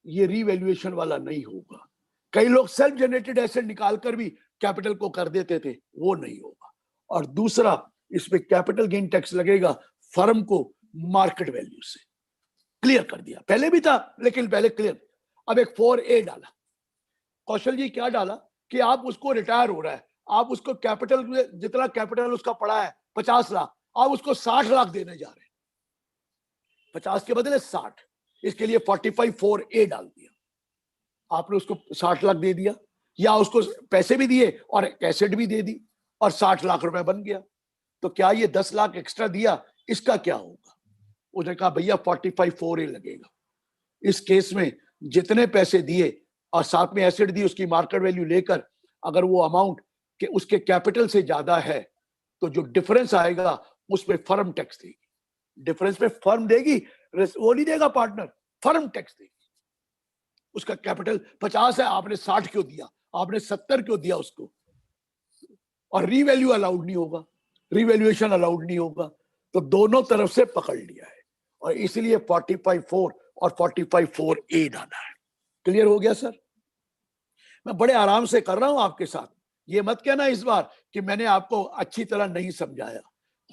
ये रीवैल्यूएशन वाला नहीं होगा। कई लोग सेल्फ जनरेटेड एसेट निकालकर भी कैपिटल को कर देते थे, वो नहीं होगा। और दूसरा, इसमें कैपिटल गेन टैक्स लगेगा फर्म को मार्केट वैल्यू से, क्लियर कर दिया। पहले भी था लेकिन पहले क्लियर। अब एक 4A डाला, कौशल जी क्या डाला कि आप उसको रिटायर हो रहा है, आप उसको कैपिटल जितना कैपिटल उसका पड़ा है 50 लाख, आप उसको 60 लाख देने जा रहे हैं, 50 के बदले 60। इसके लिए 45(4)A डाल दिया, आपने उसको 60 लाख दे दिया, या उसको पैसे भी दिए और एसेट भी दे दी, और 60 लाख रुपए बन गया। तो क्या ये 10 लाख एक्स्ट्रा दिया, इसका क्या होगा? उसने कहा भैया 45(4)A लगेगा। इस केस में जितने पैसे दिए और साथ में एसेट दी, उसकी मार्केट वैल्यू लेकर अगर वो अमाउंट के उसके कैपिटल से ज्यादा है, तो जो डिफरेंस आएगा उसमें फर्म टैक्स देगी। डिफरेंस में फर्म देगी, वो नहीं देगा पार्टनर, फर्म टैक्स देगी। उसका कैपिटल 50 है, आपने 60 क्यों दिया, आपने 70 क्यों दिया उसको? और रीवैल्यू अलाउड नहीं होगा, रिवैल्यूएशन अलाउड नहीं होगा। तो दोनों तरफ से पकड़ लिया है। और इसलिए 45.4 और 45.4A डाला है। क्लियर हो गया सर? मैं बड़े आराम से कर रहा हूं आपके साथ, ये मत कहना इस बार कि मैंने आपको अच्छी तरह नहीं समझाया,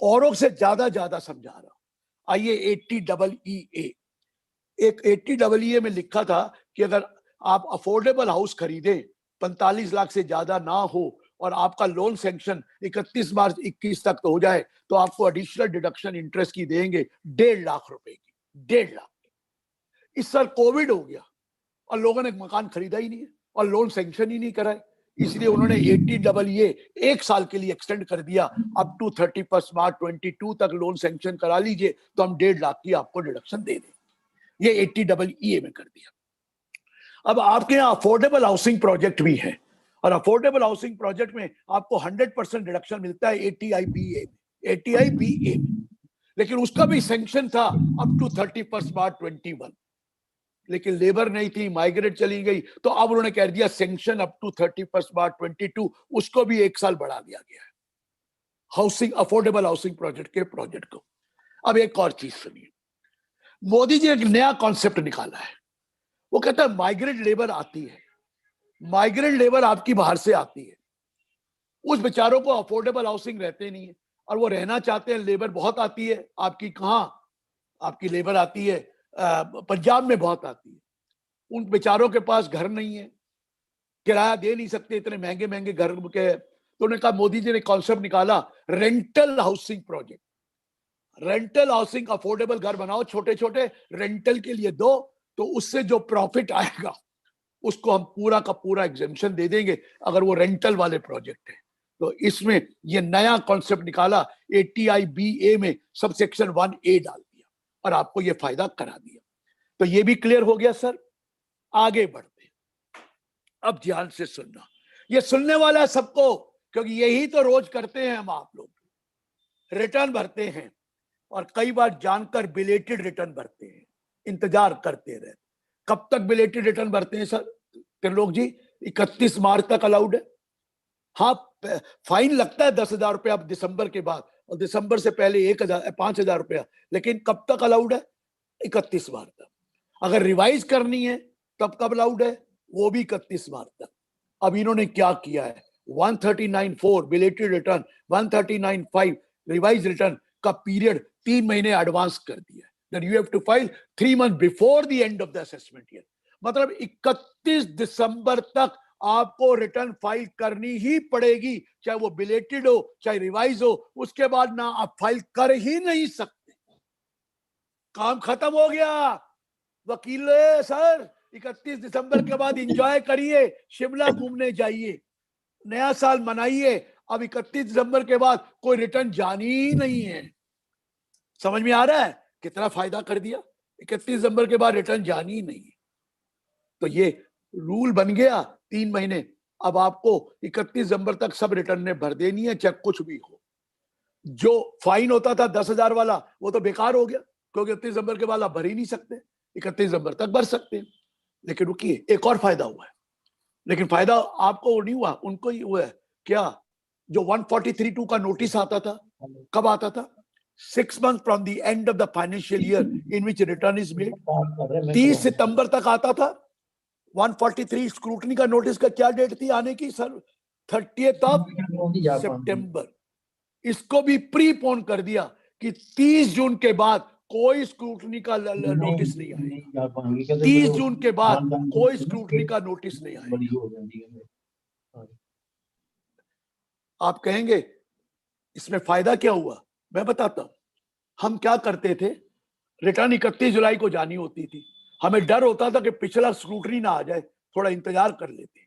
औरों से ज्यादा समझा रहा। आइए 80EE, एक 80EE में लिखा था कि अगर आप अफोर्डेबल हाउस खरीदें, 45 लाख से ज्यादा ना हो और आपका लोन सैंक्शन 31 मार्च 21 तक तो हो जाए, तो आपको एडिशनल डिडक्शन इंटरेस्ट की देंगे 1.5 लाख रुपए की, 1.5 लाख। इस साल कोविड हो गया और लोगों ने मकान खरीदा ही नहीं है और लोन सैंक्शन ही नहीं कराए, इसलिए उन्होंने 80EE 1 साल के लिए एक्सटेंड कर दिया, अप टू 31 मार्च 22 तक लोन सैंक्शन करा लीजिए तो हम 1.5 लाख की आपको डिडक्शन दे दें। ये 80EE में कर दिया। अब आपके यहाँ अफोर्डेबल हाउसिंग प्रोजेक्ट भी है और अफोर्डेबल हाउसिंग प्रोजेक्ट में आपको 100% डिडक्शन मिलता है ATI-BA में, लेकिन उसका भी सैंक्शन था अप टू 31 मार्च 21, लेकिन लेबर नहीं थी, माइग्रेट चली गई, तो अब उन्होंने कह दिया सैंक्शन अप टू 31 मार्च 22, उसको भी 1 साल बढ़ा दिया गया है हाउसिंग, अफोर्डेबल हाउसिंग प्रोजेक्ट के प्रोजेक्ट को। अब एक और चीज सुनिए, मोदी जी ने एक नया कॉन्सेप्ट निकाला है, वो कहता है माइग्रेट लेबर आती है, माइग्रेट लेबर आपकी बाहर से आती है, उस बेचारों को अफोर्डेबल हाउसिंग रहते नहीं है और वो रहना चाहते हैं, लेबर बहुत आती है आपकी, कहाँ आपकी लेबर आती है, पंजाब में बहुत आती है, उन बेचारों के पास घर नहीं है, किराया दे नहीं सकते इतने महंगे महंगे घर के, तो उन्होंने कहा, मोदी जी ने कॉन्सेप्ट निकाला rental housing project, rental housing, affordable घर बनाओ छोटे छोटे, रेंटल के लिए दो, तो उससे जो प्रॉफिट आएगा उसको हम पूरा का पूरा एग्जेम्पशन दे देंगे अगर वो रेंटल वाले प्रोजेक्ट है। तो इसमें ये नया कॉन्सेप्ट निकाला, ATI-BA में सब सेक्शन 1A डाल दिया और आपको ये फायदा करा दिया। तो ये भी क्लियर हो गया सर। आगे बढ़ते, अब ध्यान से सुनना, ये सुनने वाला है सबको, क्योंकि यही तो रोज करते हैं हम, आप लोग रिटर्न भरते हैं और कई बार जानकर बिलेटेड रिटर्न भरते हैं, इंतजार करते रहते। कब तक बिलेटेड रिटर्न भरते हैं सर त्रिलोक जी? 31 मार्च तक अलाउड है। हाँ, फाइन लगता है 10,000 रुपया दिसंबर के बाद, और दिसंबर से पहले 5,000 रुपया, लेकिन कब तक अलाउड है? 31 मार्च तक। अगर रिवाइज करनी है तब कब अलाउड है? वो भी 31 मार्च तक। अब इन्होंने क्या किया है, 139.4 बिलेटेड रिटर्न, 139.5 रिवाइज रिटर्न का पीरियड 3 महीने एडवांस कर दिया है। That you have to file 3 months before the end of the assessment year. मतलब 31 दिसंबर तक आपको रिटर्न फाइल करनी ही पड़ेगी, चाहे वो बिलेटेड हो चाहे रिवाइज हो, उसके बाद ना आप फाइल कर ही नहीं सकते। काम खत्म हो गया। वकील सर 31 दिसंबर के बाद एंजॉय करिए, शिमला घूमने जाइए, नया साल मनाइए, अब 31 दिसंबर के बाद कोई रिटर्न जानी ही नहीं है। समझ में आ रहा है कितना फायदा कर दिया? 31 दिसंबर के बाद रिटर्न जानी ही नहीं है। तो ये रूल बन गया 3 महीने। अब आपको 31 दिसंबर तक सब रिटर्न ने भर देनी है, चाहे कुछ भी हो। जो फाइन होता था 10,000 वाला, वो तो बेकार हो गया, क्योंकि 31 दिसंबर के बाद आप भर ही नहीं सकते, 31 दिसंबर तक भर सकते हैं। लेकिन रुकिए, एक और फायदा हुआ है, लेकिन फायदा आपको नहीं हुआ, उनको ही हुआ है। क्या? जो 143(2) का नोटिस आता था, कब आता था? 6 months from the end of the financial year in which return is made. 30 सितंबर तक आता था। 143 स्क्रूटनी का नोटिस का क्या डेट थी आने की सर? 30th of सितंबर। इसको भी प्रीपोन कर दिया कि 30 जून के बाद कोई स्क्रूटनी का नोटिस नहीं आएगा। 30 जून के बाद कोई स्क्रूटनी का नोटिस नहीं आएगा। आप कहेंगे इसमें फायदा क्या हुआ? मैं बताता हूं। हम क्या करते थे, रिटर्न 31 जुलाई को जानी होती थी, हमें डर होता था कि पिछला स्क्रूटनी ना आ जाए, थोड़ा इंतजार कर लेते,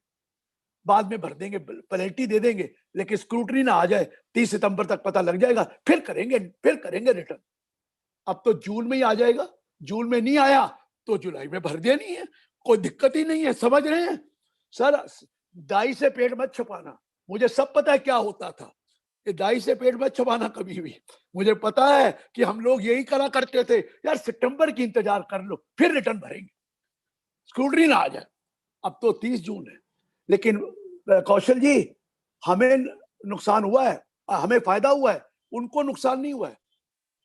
बाद में भर देंगे, पेनल्टी दे देंगे, लेकिन स्क्रूटनी ना आ जाए, 30 सितंबर तक पता लग जाएगा, फिर करेंगे रिटर्न। अब तो जून में ही आ जाएगा, जून में नहीं आया तो जुलाई में भर देनी है, कोई दिक्कत ही नहीं है। समझ रहे हैं सर? दाई से पेट मत छुपाना, मुझे सब पता है क्या होता था। दाई से पेट मत छुपाना कभी भी। मुझे पता है कि हम लोग यही करा करते थे, यार सितंबर की इंतजार कर लो, फिर रिटर्न भरेंगे, स्क्रूटनी ना आ जाए। अब तो 30 जून है। लेकिन कौशल जी, हमें नुकसान हुआ है, हमें फायदा हुआ है, उनको नुकसान नहीं हुआ है।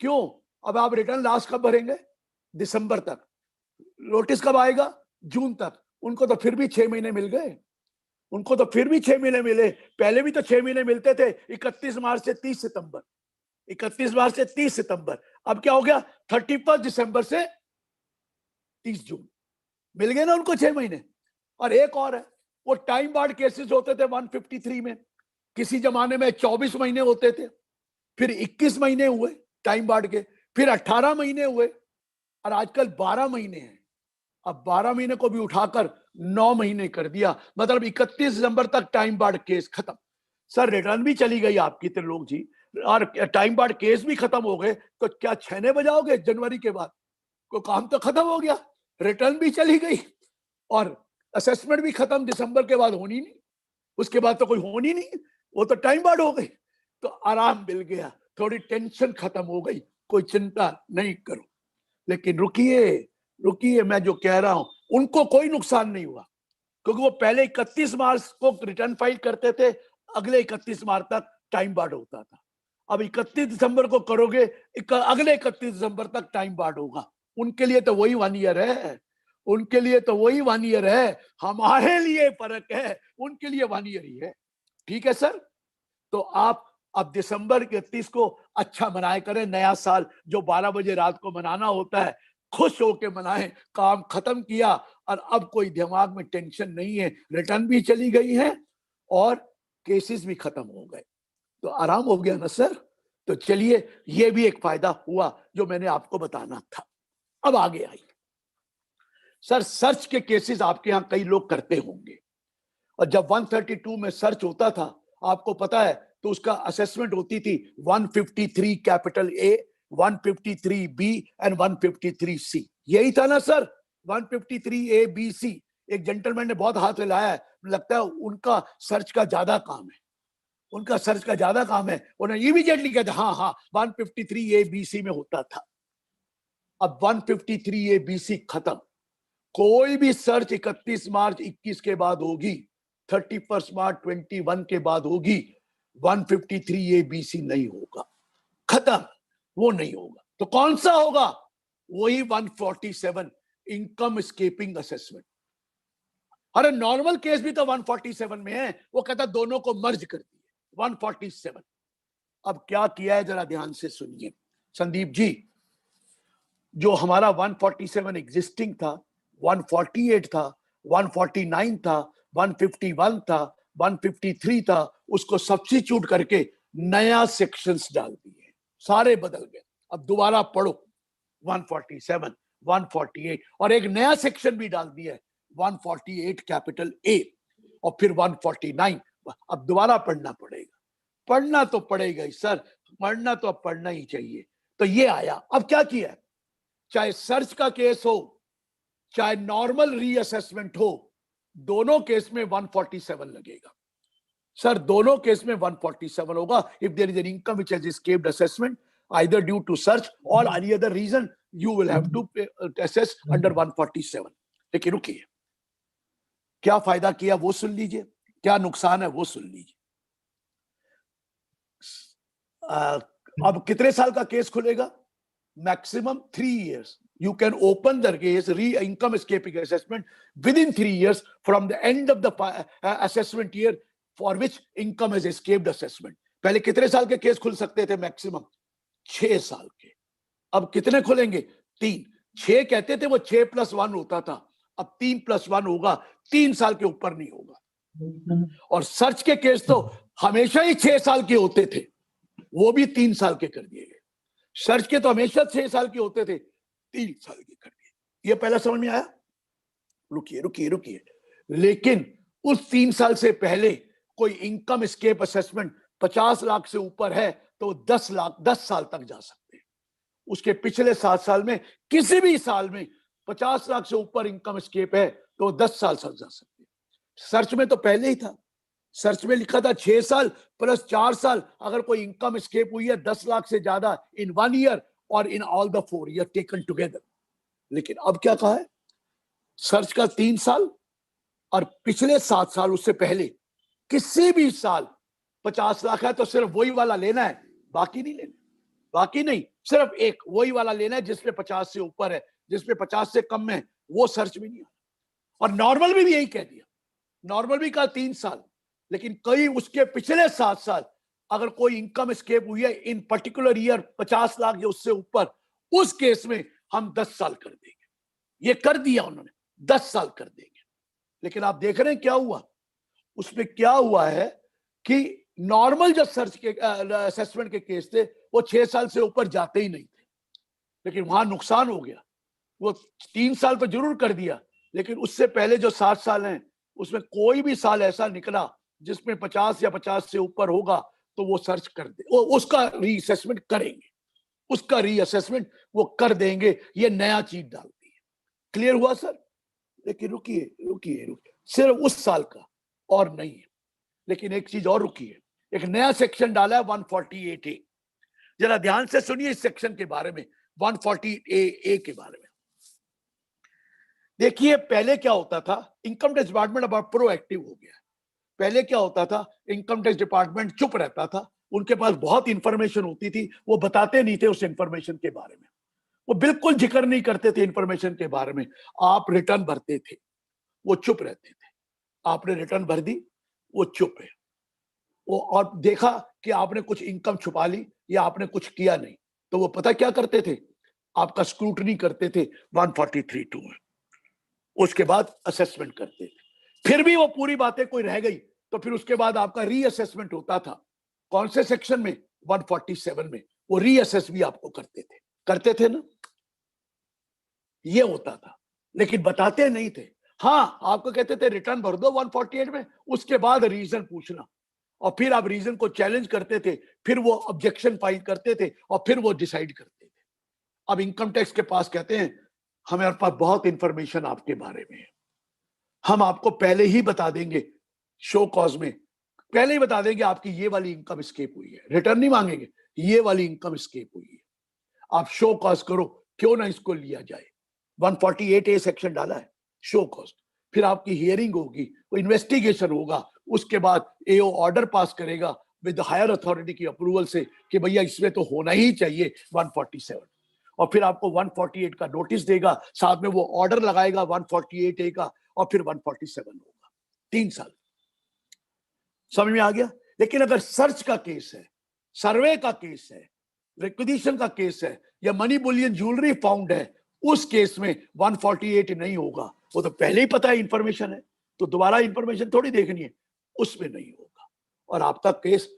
क्यों? अब आप रिटर्न लास्ट कब भरेंगे? दिसंबर तक। नोटिस कब आएगा? जून तक। उनको तो फिर भी 6 महीने मिल गए, उनको तो फिर भी 6 महीने मिले। पहले भी तो 6 महीने मिलते थे, 31 मार्च से 30 सितंबर, 31 मार्च से 30 सितंबर। अब क्या हो गया? 31 दिसंबर से 30 जून। मिल गए ना उनको 6 महीने। और एक और है, वो टाइम बार्ड केसेस होते थे 153 में, किसी जमाने में 24 महीने होते थे, फिर 21 महीने हुए टाइम बार्ड के, फिर 18 महीने हुए, और आजकल 12 महीने हैं। अब 12 महीने को भी उठाकर 9 महीने कर दिया, मतलब 31 दिसंबर तक टाइम बार्ड केस खत्म। सर रिटर्न भी चली गई आपकी त्रिलोक जी, और टाइम बार्ड केस भी खत्म हो गए, तो क्या छेने बजाओगे जनवरी के बाद? कोई काम तो खत्म हो गया, रिटर्न भी चली गई और असेसमेंट भी खत्म, दिसंबर के बाद होनी नहीं, उसके बाद तो कोई होनी नहीं, वो तो टाइम बार्ड हो गई। तो आराम मिल गया, थोड़ी टेंशन खत्म हो गई, कोई चिंता नहीं करो। लेकिन रुकिए रुकिए, मैं जो कह रहा हूं, उनको कोई नुकसान नहीं हुआ, क्योंकि वो पहले 31 मार्च को रिटर्न फाइल करते थे, अगले 31 मार्च तक टाइम बार्ड होता था। अब 31 दिसंबर को करोगे, अगले 31 दिसंबर तक टाइम बार्ड होगा। उनके लिए तो वही 1 ईयर है, उनके लिए तो वही 1 ईयर है, हमारे लिए फर्क है, उनके लिए 1 ईयर ही है। ठीक है सर? तो आप अब दिसंबर 31 को अच्छा मनाए करें, नया साल जो 12 बजे रात को मनाना होता है, खुश होके मनाएं। काम खत्म किया और अब कोई दिमाग में टेंशन नहीं है, रिटर्न भी चली गई है और केसेस भी खत्म हो गए, तो आराम हो गया ना सर। तो चलिए, ये भी एक फायदा हुआ जो मैंने आपको बताना था। अब आगे आइए सर, सर्च के केसेस आपके यहां कई लोग करते होंगे, और जब 132 में सर्च होता था, आपको पता है, तो उसका असेसमेंट होती थी 153 कैपिटल ए, 153 बी एंड 153 सी। यही था ना सर? 153 A B C. एक जेंटलमैन ने बहुत हाथ हिलाया है, लगता है उनका सर्च का ज्यादा काम है, उनका सर्च का ज्यादा काम है। उन्होंने इमीडिएटली कहते हाँ हाँ 153 ए बी सी में होता था। अब 153 ए बी सी खत्म, कोई भी सर्च 31 मार्च 21 के बाद होगी, 31 मार्च 21 के बाद होगी, 153 ए बी सी नहीं होगा, खत्म, वो नहीं होगा। तो कौन सा होगा? वही 147 इनकम स्केपिंग असेसमेंट। अरे नॉर्मल केस भी तो 147 में है, वो कहता दोनों को मर्ज कर दिए 147। अब क्या किया है जरा ध्यान से सुनिए संदीप जी, जो हमारा 147 एग्जिस्टिंग था, 148 था, 149 था, 151 था, 153 था, उसको सब्स्टिट्यूट करके नया सेक्शंस डाल दिए, सारे बदल गए। अब दोबारा पढ़ो 147, 148 और एक नया सेक्शन भी डाल दिया है 148 कैपिटल ए, और फिर 149। अब दोबारा पढ़ना पड़ेगा, पढ़ना तो पड़ेगा ही सर, पढ़ना तो अब पढ़ना ही चाहिए। तो ये आया। अब क्या किया है, चाहे सर्च का केस हो चाहे नॉर्मल रीअसेसमेंट हो, दोनों केस में 147 लगेगा सर, दोनों केस में 147 होगा। If there is an income which has escaped assessment either due to search or any other reason, you will have to assess under 147। लेकिन रुकिए, क्या फायदा किया वो सुन लीजिए, क्या नुकसान है वो सुन लीजिए। अब कितने साल का केस खुलेगा? Maximum 3 years। You can open the case re-income escaping assessment within 3 years from the end of the assessment year for which income has escaped assessment। पहले कितने साल के केस खुल सकते थे? मैक्सिमम 6 साल के। अब कितने खुलेंगे? 3। 6 कहते थे वो 6+1 होता था, अब 3+1 होगा, 3 साल के ऊपर नहीं होगा। और सर्च के केस तो हमेशा ही 6 साल के होते थे, वो भी 3 साल के कर दिए गए। सर्च के तो हमेशा 6 साल के होते थे, 3 साल के कर दिए। ये पहला समझ में आया? रुकिए रुकिए रुकिए, लेकिन उस 3 साल से पहले कोई इनकम एस्केप असेसमेंट 50 लाख से ऊपर है तो 10 साल तक जा सकते हैं। उसके पिछले 7 साल में किसी भी साल में 50 लाख से ऊपर इनकम एस्केप है तो 10 साल तक जा सकते हैं। सर्च में तो पहले ही था, सर्च में लिखा था 6 साल प्लस 4 साल अगर कोई इनकम एस्केप हुई है 10 लाख से ज्यादा इन 1 ईयर और in all the 4 year taken together. लेकिन अब क्या कहा है? सर्च का 3 साल और पिछले 7 साल उससे पहले किसी भी साल 50 लाख है तो सिर्फ वही वाला लेना है, बाकी नहीं लेना, बाकी नहीं। सिर्फ एक वही वाला लेना है जिसमें 50 से ऊपर है, जिसमें 50 से कम है वो सर्च में नहीं आना। और नॉर्मल भी यही कह दिया, नॉर्मल भी कहा 3 साल, लेकिन कई उसके पिछले 7 साल अगर कोई इनकम स्केप हुई है इन पर्टिकुलर ईयर 50 लाख या उससे ऊपर, उस केस में हम 10 साल कर देंगे। ये कर दिया उन्होंने, 10 साल कर देंगे। लेकिन आप देख रहे हैं क्या हुआ उसमें, क्या हुआ है कि नॉर्मल जो सर्च के असेसमेंट के केस थे वो 6 साल से ऊपर जाते ही नहीं थे, लेकिन वहां नुकसान हो गया। वो 3 साल तो जरूर कर दिया, लेकिन उससे पहले जो 7 साल हैं उसमें कोई भी साल ऐसा निकला जिसमें 50 या 50 से ऊपर होगा तो वो सर्च कर दे, वो उसका रीअसेसमेंट करेंगे, उसका रीअसेसमेंट वो कर देंगे। ये नया चीज डालती है। क्लियर हुआ सर? लेकिन रुकिए रुकिए रुकिए, सिर्फ उस साल का और नहीं है। लेकिन एक चीज और रुकी है, एक नया सेक्शन डाला है 148A। जरा ध्यान से सुनिए इस सेक्शन के बारे में, 148A के बारे में। देखिए पहले क्या होता था, इनकम टैक्स डिपार्टमेंट अब प्रोएक्टिव हो गया है। पहले क्या होता था, इनकम टैक्स डिपार्टमेंट चुप रहता था, उनके पास बहुत इंफॉर्मेशन होती थी, वो बताते नहीं थे उस इंफॉर्मेशन के बारे में, वो बिल्कुल जिक्र नहीं करते थे इंफॉर्मेशन के बारे में। आप रिटर्न भरते थे, वो चुप रहते थे। आपने रिटर्न भर दी, वो चुप है। वो और देखा कि आपने कुछ इनकम छुपा ली या आपने कुछ किया नहीं, तो वो पता क्या करते थे, आपका स्क्रूटनी करते थे 143(2) में, उसके बाद असेसमेंट करते थे। फिर भी वो पूरी बातें कोई रह गई तो फिर उसके बाद आपका रीअसेसमेंट होता था। कौन से सेक्शन में? 147 में। वो रीअसेस भी आपको करते थे ना, ये होता था, लेकिन बताते नहीं थे। हाँ, आपको कहते थे रिटर्न भर दो 148 में, उसके बाद रीजन पूछना, और फिर आप रीजन को चैलेंज करते थे, फिर वो ऑब्जेक्शन फाइल करते थे और फिर वो डिसाइड करते थे। अब इनकम टैक्स के पास कहते हैं हमारे पास बहुत इंफॉर्मेशन आपके बारे में है, हम आपको पहले ही बता देंगे, शो कॉज में पहले ही बता देंगे आपकी ये वाली इनकम स्केप हुई है। रिटर्न नहीं मांगेंगे, ये वाली इनकम स्केप हुई है, आप शो कॉज करो, क्यों ना इसको लिया जाए। 148A सेक्शन डाला है, शो कॉज। फिर आपकी हियरिंग होगी, वो इन्वेस्टिगेशन होगा, उसके बाद एओ ऑर्डर पास करेगा विद हायर अथॉरिटी की अप्रूवल से कि भैया इसमें तो होना ही चाहिए 147, और फिर आपको 148 का नोटिस देगा, साथ में वो ऑर्डर लगाएगा 148A का, और फिर 147 होगा। 3 साल। समझ में आ गया? लेकिन अगर सर्च का केस है, सर्वे का केस है, रिक्विजिशन का केस है, या मनी बुलियन ज्वेलरी फाउंड है, उस केस में 148 नहीं होगा। वो तो पहले ही पता है इंफॉर्मेशन है, तो दोबारा इंफॉर्मेशन थोड़ी देखनी है, उसमें नहीं होगा, और आपका केस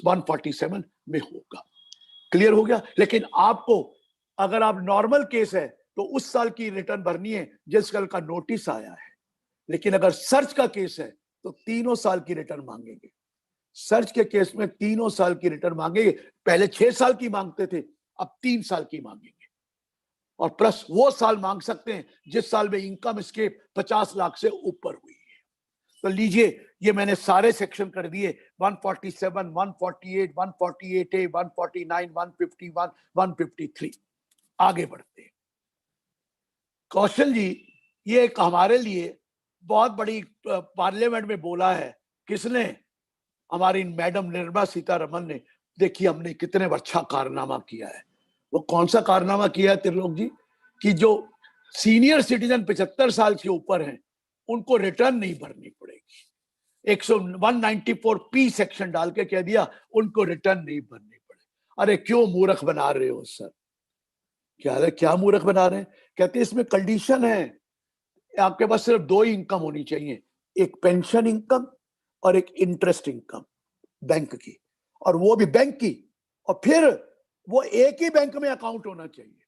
147 में होगा। क्लियर हो गया? लेकिन आपको अगर आप नॉर्मल केस है तो उस साल की रिटर्न भरनी है जिस साल का नोटिस आया है। लेकिन अगर सर्च का केस है तो 3 साल की रिटर्न मांगेंगे। सर्च के केस में 3 साल की रिटर्न मांगेंगे, पहले 6 साल की मांगते थे, अब 3 साल की मांगेंगे, और प्लस वो साल मांग सकते हैं जिस साल में इनकम स्केप 50 लाख से ऊपर हुई है। तो लीजिए, ये मैंने सारे सेक्शन कर दिए, 147, 148, 148A, 149, 151, 153। आगे बढ़ते हैं। कौशल जी, ये एक हमारे लिए बहुत बड़ी पार्लियामेंट में बोला है, किसने? हमारी मैडम निर्मला सीतारमन ने। देखिए हमने कितने अच्छा कारनामा किया है। वो कौन सा कारनामा किया है त्रिलोक जी? कि जो सीनियर सिटीजन 75 साल के ऊपर हैं उनको रिटर्न नहीं भरनी पड़ेगी। 194P सेक्शन डाल के कह दिया उनको रिटर्न नहीं भरनी पड़े। अरे क्यों मूर्ख बना रहे हो सर? क्या मूर्ख बना रहे हैं? कहते इसमें कंडीशन है, आपके पास सिर्फ 2 ही इनकम होनी चाहिए, एक पेंशन इनकम और एक इंटरेस्ट इनकम बैंक की, और वो भी बैंक की, और फिर वो एक ही बैंक में अकाउंट होना चाहिए।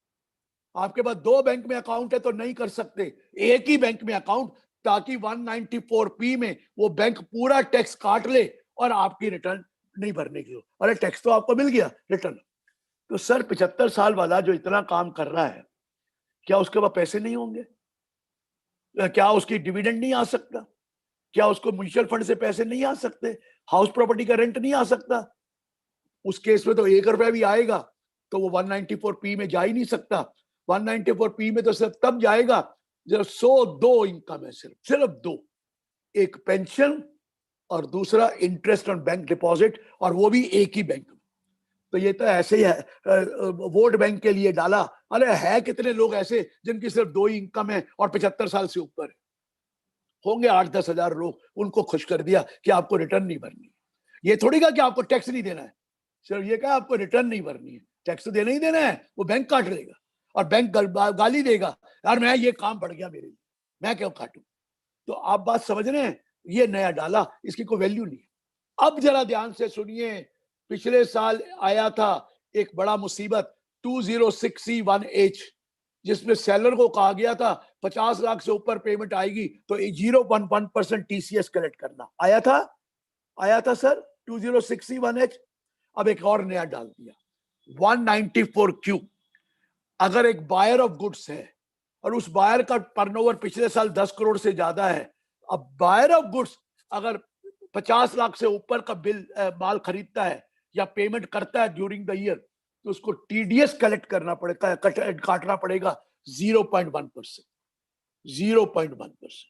आपके पास 2 बैंक में अकाउंट है तो नहीं कर सकते, एक ही बैंक में अकाउंट, ताकि 194P में वो बैंक पूरा टैक्स काट ले और आपकी रिटर्न नहीं भरने की हो। अरे टैक्स तो आपको मिल गया, रिटर्न। तो सर 75 साल वाला जो इतना काम कर रहा है, क्या उसके पास पैसे नहीं होंगे? क्या उसकी डिविडेंड नहीं आ सकता? क्या उसको म्यूचुअल फंड से पैसे नहीं आ सकते? हाउस प्रॉपर्टी का रेंट नहीं आ सकता? उस केस में तो 1 रुपया भी आएगा तो वो 194P में जा ही नहीं सकता। 194P में तो सिर्फ तब जाएगा जब 102 इनकम है, सिर्फ 2, एक पेंशन और दूसरा इंटरेस्ट ऑन बैंक डिपॉजिट, और वो भी एक ही बैंक में। तो ये तो ऐसे ही है, वोट बैंक के लिए डाला। अरे है कितने लोग ऐसे जिनकी सिर्फ 2 ही इनकम है और 75 साल से ऊपर है? होंगे 8-10 हजार लोग, उनको खुश कर दिया कि आपको रिटर्न नहीं भरनी। ये थोड़ी का कि आपको टैक्स नहीं देना है, सिर्फ ये कहा आपको रिटर्न नहीं भरनी है। टैक्स तो देना ही देना है, वो बैंक काट लेगा और बैंक गाली देगा, यार मैं ये काम बढ़ गया मेरे लिए, मैं क्यों काटूं। तो आप बात समझ रहे हैं, ये नया डाला, इसकी कोई वैल्यू नहीं है। अब जरा ध्यान से सुनिए, पिछले साल आया था एक बड़ा मुसीबत 2061H, जिसमें सेलर को कहा गया था 50 लाख से ऊपर पेमेंट आएगी तो 0.1% TCS कलेक्ट करना। आया था सर 2061H। अब एक और नया डाल दिया 194Q। अगर एक बायर ऑफ गुड्स है और उस बायर का टर्नओवर पिछले साल 10 करोड़ से ज्यादा है, अब बायर ऑफ गुड्स अगर 50 लाख से ऊपर का बिल माल खरीदता है या पेमेंट करता है ड्यूरिंग द ईयर, तो उसको TDS कलेक्ट करना पड़ेगा, काटना पड़ेगा 0.1%। 0.1%।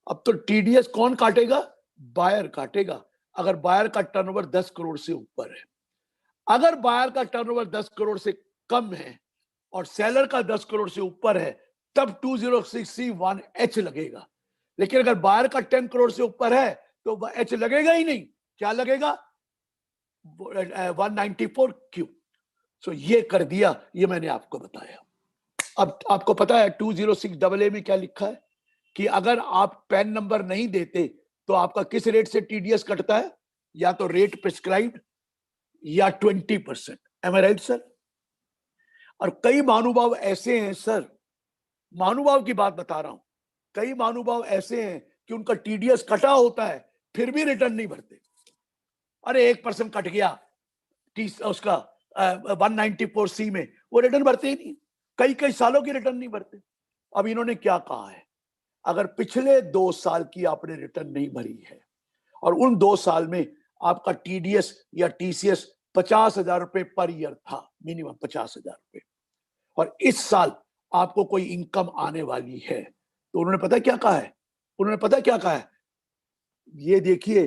अब तो TDS कौन काटेगा? बायर काटेगा, अगर बायर का टर्नओवर 10 करोड़ से ऊपर है। अगर बायर का टर्नओवर 10 करोड़ से कम है और सेलर का 10 करोड़ से ऊपर है, तब 2061H लगेगा। लेकिन अगर बायर का 10 करोड़ से ऊपर है तो H लगेगा ही नहीं। क्या लगेगा? 194Q। सो ये कर दिया, ये मैंने आपको बताया। अब आपको पता है 206AA में क्या लिखा है कि अगर आप पैन नंबर नहीं देते तो आपका किस रेट से TDS कटता है? या तो रेट प्रिस्क्राइब्ड या 20%। एम आई राइट सर? और कई महानुभाव ऐसे हैं सर, महानुभाव की बात बता रहा हूं, कई महानुभाव ऐसे हैं कि उनका TDS कटा होता है फिर भी रिटर्न नहीं भरते। अरे 1% कट गया उसका 194C में, वो रिटर्न भरते ही नहीं, कई सालों की रिटर्न नहीं भरते। अब इन्होंने क्या कहा है, अगर पिछले 2 साल की आपने रिटर्न नहीं भरी है और उन 2 साल में आपका TDS या TCS 50,000 रुपए पर ईयर था, मिनिमम 50,000 रुपए, और इस साल आपको कोई इनकम आने वाली है, तो उन्होंने पता क्या कहा है? ये देखिए,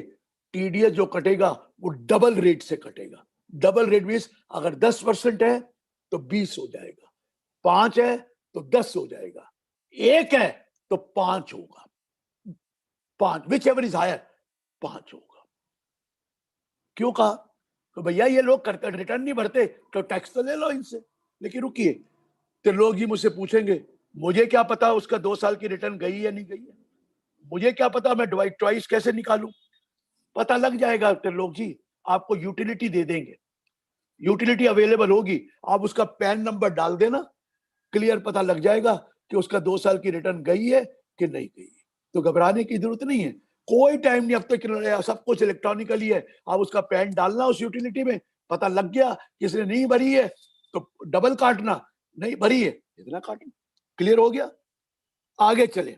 TDS जो कटेगा वो डबल रेट से कटेगा। डबल रेट मीन्स अगर 10% है तो 20 हो जाएगा, 5 है तो 10 हो जाएगा, 1 है तो 5 होगा, 5 विच एवर इज हायर 5 होगा। क्यों कहा? तो भैया ये लोग करते रिटर्न नहीं भरते तो टैक्स तो ले लो इनसे। लेकिन रुकिए, तो लोग जी मुझसे पूछेंगे, मुझे क्या पता उसका 2 साल की रिटर्न गई या नहीं गई है, मुझे क्या पता मैं ट्वाइस कैसे निकालूं? पता लग जाएगा त्रिलोक जी, आपको यूटिलिटी दे देंगे, यूटिलिटी अवेलेबल होगी, आप उसका पैन नंबर डाल देना, क्लियर पता लग जाएगा कि उसका 2 साल की रिटर्न गई है कि नहीं गई है। तो घबराने की जरूरत नहीं है, कोई टाइम नहीं, अब तक सब कुछ इलेक्ट्रॉनिकली है। आप उसका पैन डालना उस यूटिलिटी में, पता लग गया किसने नहीं भरी है तो डबल काटना, नहीं भरी है इतना काटना। क्लियर हो गया? आगे चले।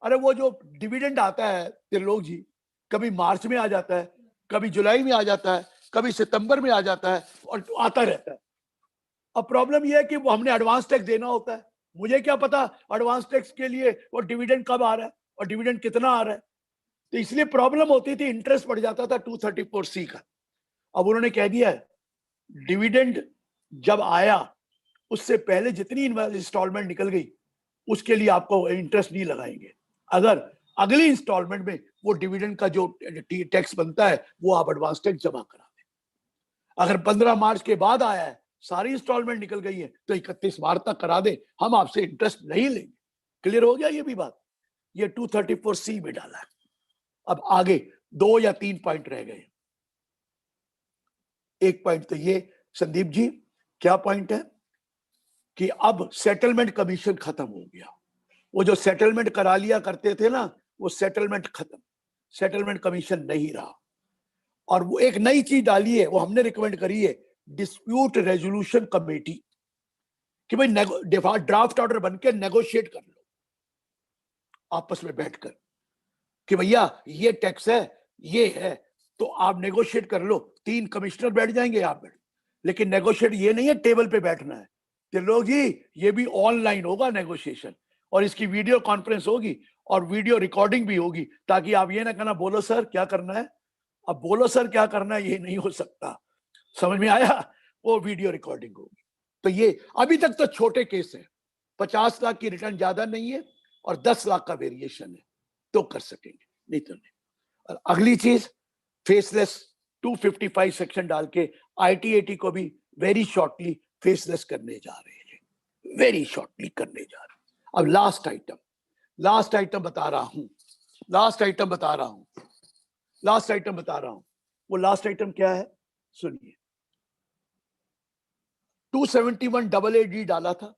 अरे वो जो डिविडेंड आता है त्रिलोक जी, कभी मार्च में आ जाता है, कभी जुलाई में आ जाता है, कभी सितंबर में आ जाता है और आता रहता है। अब प्रॉब्लम यह है कि वो हमने एडवांस टैक्स देना होता है, मुझे क्या पता एडवांस टैक्स के लिए वो डिविडेंड कब आ रहा है और डिविडेंड कितना आ रहा है। तो इसलिए प्रॉब्लम होती थी, इंटरेस्ट बढ़ जाता था 234C का। अब उन्होंने कह दिया है डिविडेंड जब आया उससे पहले जितनी इंस्टॉलमेंट निकल गई उसके लिए आपको इंटरेस्ट नहीं लगाएंगे। अगर अगली इंस्टॉलमेंट में वो डिविडेंड का जो टैक्स बनता है वो आप एडवांस टैक्स जमा करा दें। अगर 15 मार्च के बाद आया है, सारी इंस्टॉलमेंट निकल गई है, तो 31 मार्च तक करा दें, हम आपसे इंटरेस्ट नहीं लेंगे। क्लियर हो गया ये भी बात? ये 234C में डाला है। अब आगे 2 या 3 पॉइंट रह गए। एक पॉइंट तो ये संदीप जी, क्या पॉइंट है कि अब सेटलमेंट कमीशन खत्म हो गया। वो जो सेटलमेंट करा लिया करते थे ना, वो सेटलमेंट खत्म, सेटलमेंट कमीशन नहीं रहा। और वो एक नई चीज डाली है, वो हमने रिकमेंड करी है, डिस्प्यूट रेजोल्यूशन कमेटी, कि भाई ड्राफ्ट ऑर्डर बनके नेगोशिएट कर लो आपस में बैठकर कि भैया ये टैक्स है, ये है, तो आप नेगोशिएट कर लो। 3 कमिश्नर बैठ जाएंगे, आप बैठ, लेकिन नेगोशिएट ये नहीं है टेबल पे बैठना है त्रिलोक जी, ये भी ऑनलाइन होगा नेगोशिएशन, और इसकी वीडियो कॉन्फ्रेंस होगी और वीडियो रिकॉर्डिंग भी होगी, ताकि आप ये ना कहना बोलो सर क्या करना है, अब बोलो सर क्या करना है ये नहीं हो सकता। समझ में आया? वो वीडियो रिकॉर्डिंग होगी। तो ये अभी तक तो छोटे केस है, 50 लाख की रिटर्न ज्यादा नहीं है और 10 लाख का वेरिएशन है, तो कर सकेंगे, नहीं तो नहीं। और अगली चीज, फेसलेस 255 सेक्शन डाल के ITAT को भी वेरी शॉर्टली फेसलेस करने जा रहे हैं, वेरी शॉर्टली करने जा रहे हैं। अब लास्ट आइटम बता रहा हूं, वो लास्ट आइटम क्या है सुनिए। 271AA डाला था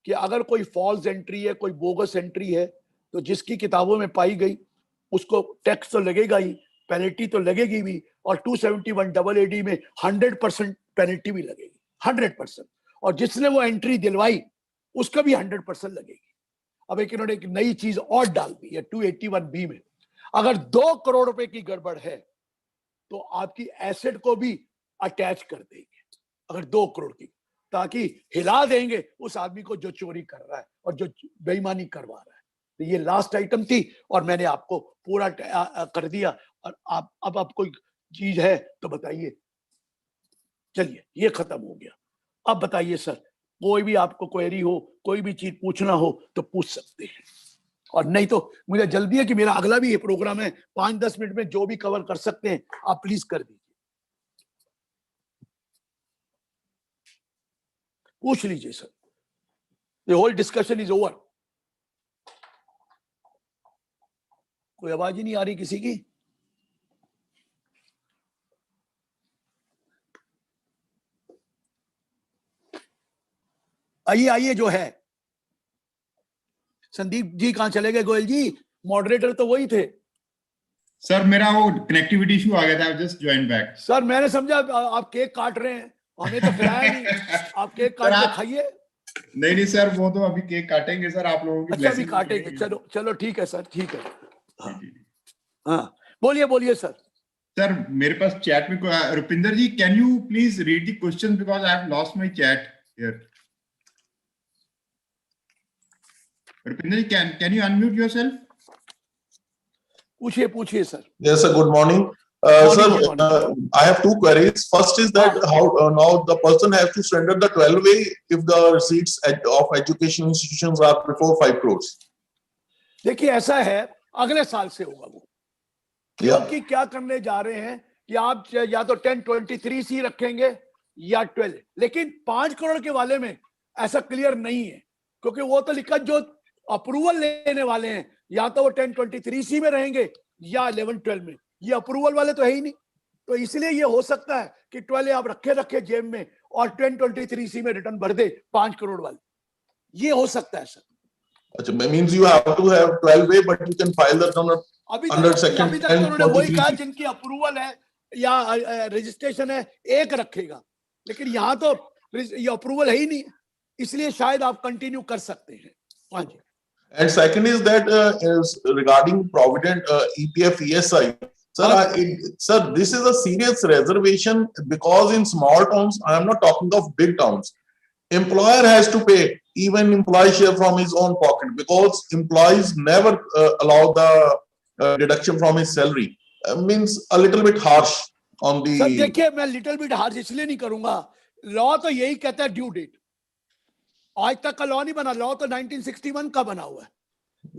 कि अगर कोई फॉल्स एंट्री है, कोई बोगस एंट्री है, तो जिसकी किताबों में पाई गई उसको टैक्स तो लगेगा ही, पेनल्टी तो लगेगी भी, और 271AA में 100% पेनल्टी भी लगेगी, 100%। और जिसने वो एंट्री दिलवाई उसका भी 100% लगेगी। अब एक इन्होंने एक नई चीज और डाल दी है 281B में, अगर 2 करोड़ रुपए की गड़बड़ है तो आपकी एसेट को भी अटैच कर देंगे, अगर 2 करोड़ की, ताकि हिला देंगे उस आदमी को जो चोरी कर रहा है और जो बेईमानी करवा रहा है। तो ये लास्ट आइटम थी और मैंने आपको पूरा कर दिया। और अब आप कोई चीज है तो बताइए। चलिए, ये खत्म हो गया। अब बताइए सर, कोई भी आपको क्वेरी हो, कोई भी चीज पूछना हो तो पूछ सकते हैं, और नहीं तो मुझे जल्दी है कि मेरा अगला भी ये प्रोग्राम है, 5-10 मिनट में जो भी कवर कर सकते हैं आप प्लीज कर दीजिए, पूछ लीजिए sir. The whole discussion is over. कोई आवाज ही नहीं आ रही किसी की। आइए जो है। संदीप जी कहां चले गए? गोयल जी, मॉडरेटर तो वही थे। सर मेरा वो कनेक्टिविटी इशू आ गया था, जस्ट ज्वाइन बैक। सर मैंने समझा आप केक काट रहे हैं, हमें तो खिलाया नहीं। आप केक काट के खाइए। नहीं सर, वो तो अभी केक काटेंगे सर, आप लोगों की अच्छा, अभी ब्लेसिंग काटेंगे। चलो ठीक है सर, ठीक है। जी। हाँ, बोलिए सर। सर मेरे पास चैट में Rupinder ji, can you please read the question because I have lost my chat here. Rupinder ji, can you unmute yourself? पूछिए sir. Yes, sir. Good morning. Morning, Sir, good morning. I have two queries. First is that how now the person has to surrender the 12A if the receipts of education institutions are before 5 crores. देखिए, ऐसा है, अगले साल से होगा वो, क्योंकि क्या करने जा रहे हैं कि आप या तो 1023C रखेंगे या 12, लेकिन 5 करोड़ के वाले में ऐसा क्लियर नहीं है, क्योंकि वो तो लिखा जो अप्रूवल लेने वाले हैं या तो वो 1023C में रहेंगे या 11-12 में, ये अप्रूवल वाले तो है ही नहीं। तो इसलिए ये हो सकता है कि 12 आप रखे जेब में और 1023C में रिटर्न भर दे 5 करोड़ वाले, ये हो सकता है सर। अच्छा, means you have to have 12A but you can file that under section 1023. अभी तक तो उन्होंने वही कहा जिनकी अप्रूवल है या रजिस्ट्रेशन है एक रखेगा, लेकिन यहाँ तो ये अप्रूवल है ही नहीं, इसलिए शायद आप कंटिन्यू कर सकते हैं। हाँ जी। And second is that is regarding provident EPF ESI. Sir, sir, this is a serious reservation because in small towns, I am not talking of big towns, employer has to pay even employee share from his own pocket because employees never allow the deduction from his salary. Means a little bit harsh on the. Sir देखिए, मैं लिटिल बिट हार्श इसलिए नहीं करूंगा, लॉ तो यही कहता है ड्यू डेट। आज तक का लॉ नहीं बना, लॉ तो 1961 का बना हुआ है,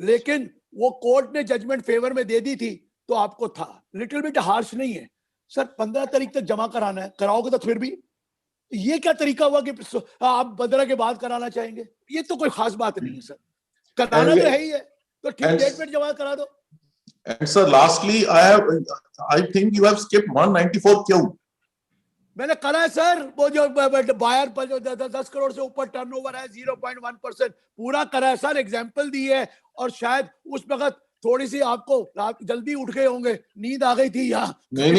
लेकिन वो कोर्ट ने जजमेंट फेवर में दे दी थी तो आपको था। लिटिल बिट हार्श नहीं है सर, 15 तारीख तक जमा कराना है, कराओगे तो फिर भी ये क्या तरीका हुआ कि आप 15 के बाद कराना चाहेंगे? ये तो कोई खास बात नहीं है सर, कराना तो है ही है, तो ठीक डेट पे जमा करा दो। And sir, lastly, I think you have skipped 194Q. मैंने करा है सर, वो जो बायर पर जो 10 करोड़ से ऊपर टर्नओवर है 0.1% पूरा करा है सर, एग्जांपल दी है। और शायद उस वक्त थोड़ी सी आपको जल्दी उठ गए होंगे, नींद आ गई थी यहाँ। नहीं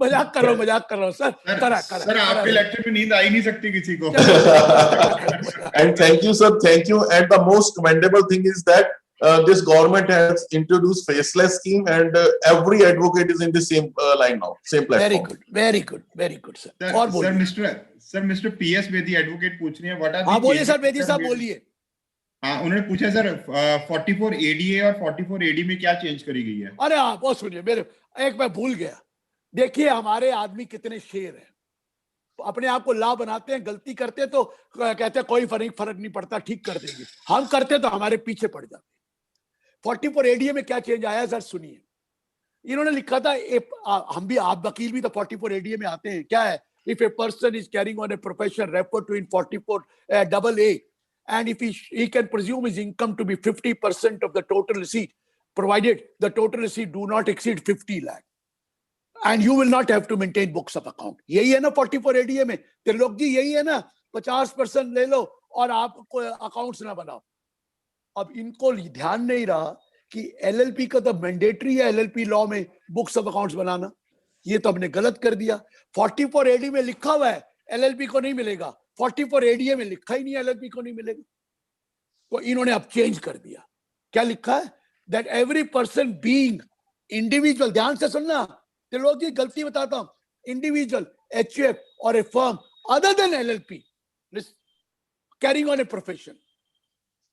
मजाक कर रहा हूँ सर। सर आपके लेक्चर में नींद आ ही नहीं सकती किसी को। And thank you sir, thank you. And the most commendable thing is that this government has introduced faceless scheme and every advocate is in the same line now, same platform. Very good sir। और बोलिए sir mister PS Bedi advocate पूछ रहे हैं व्हाट आर। हाँ बोलिए सर, बेदी साहब बोलिए। हाँ, उन्होंने पूछा सर 44 ADA और 44 AD में क्या चेंज करी गई है? अरे आप वो सुनिए, मेरे एक मैं भूल गया, देखिए हमारे आदमी कितने शेर हैं, अपने आप को ला बनाते हैं, गलती करते हैं तो कहते हैं कोई फर्क नहीं पड़ता, ठीक कर देंगे, हम करते तो हमारे पीछे पड़ जाते। 44 एडीए में क्या चेंज आया सर सुनिए। इन्होंने लिखा था हम भी, आप वकील भी तो 44 एडीए में आते हैं, क्या है, if a person is carrying on a profession refer to in 44 AA and if he can presume his income to be 50% of the total receipt, provided the total receipt do not exceed 50 lakh, and you will not have to maintain books of account. यही है ना 44 एडीए में, त्रिलोक जी यही है ना, 50% ले लो और आप अकाउंट्स ना बनाओ। अब इनको ध्यान नहीं रहा कि एलएलपी का तो मैंडेटरी है एलएलपी लॉ में बुक्स ऑफ अकाउंट्स बनाना, ये तो हमने गलत कर दिया। 44 एडी में लिखा हुआ है एलएलपी को नहीं मिलेगा, 44 एडीए में लिखा ही नहीं एलएलपी को नहीं मिलेगा, तो इन्होंने अब चेंज कर दिया। क्या लिखा है, that every person being individual, ध्यान से सुनना त्रिलोक जी, गलती बताता हूं, इंडिविजुअल एचयूएफ और a firm other than LLP carrying on a profession.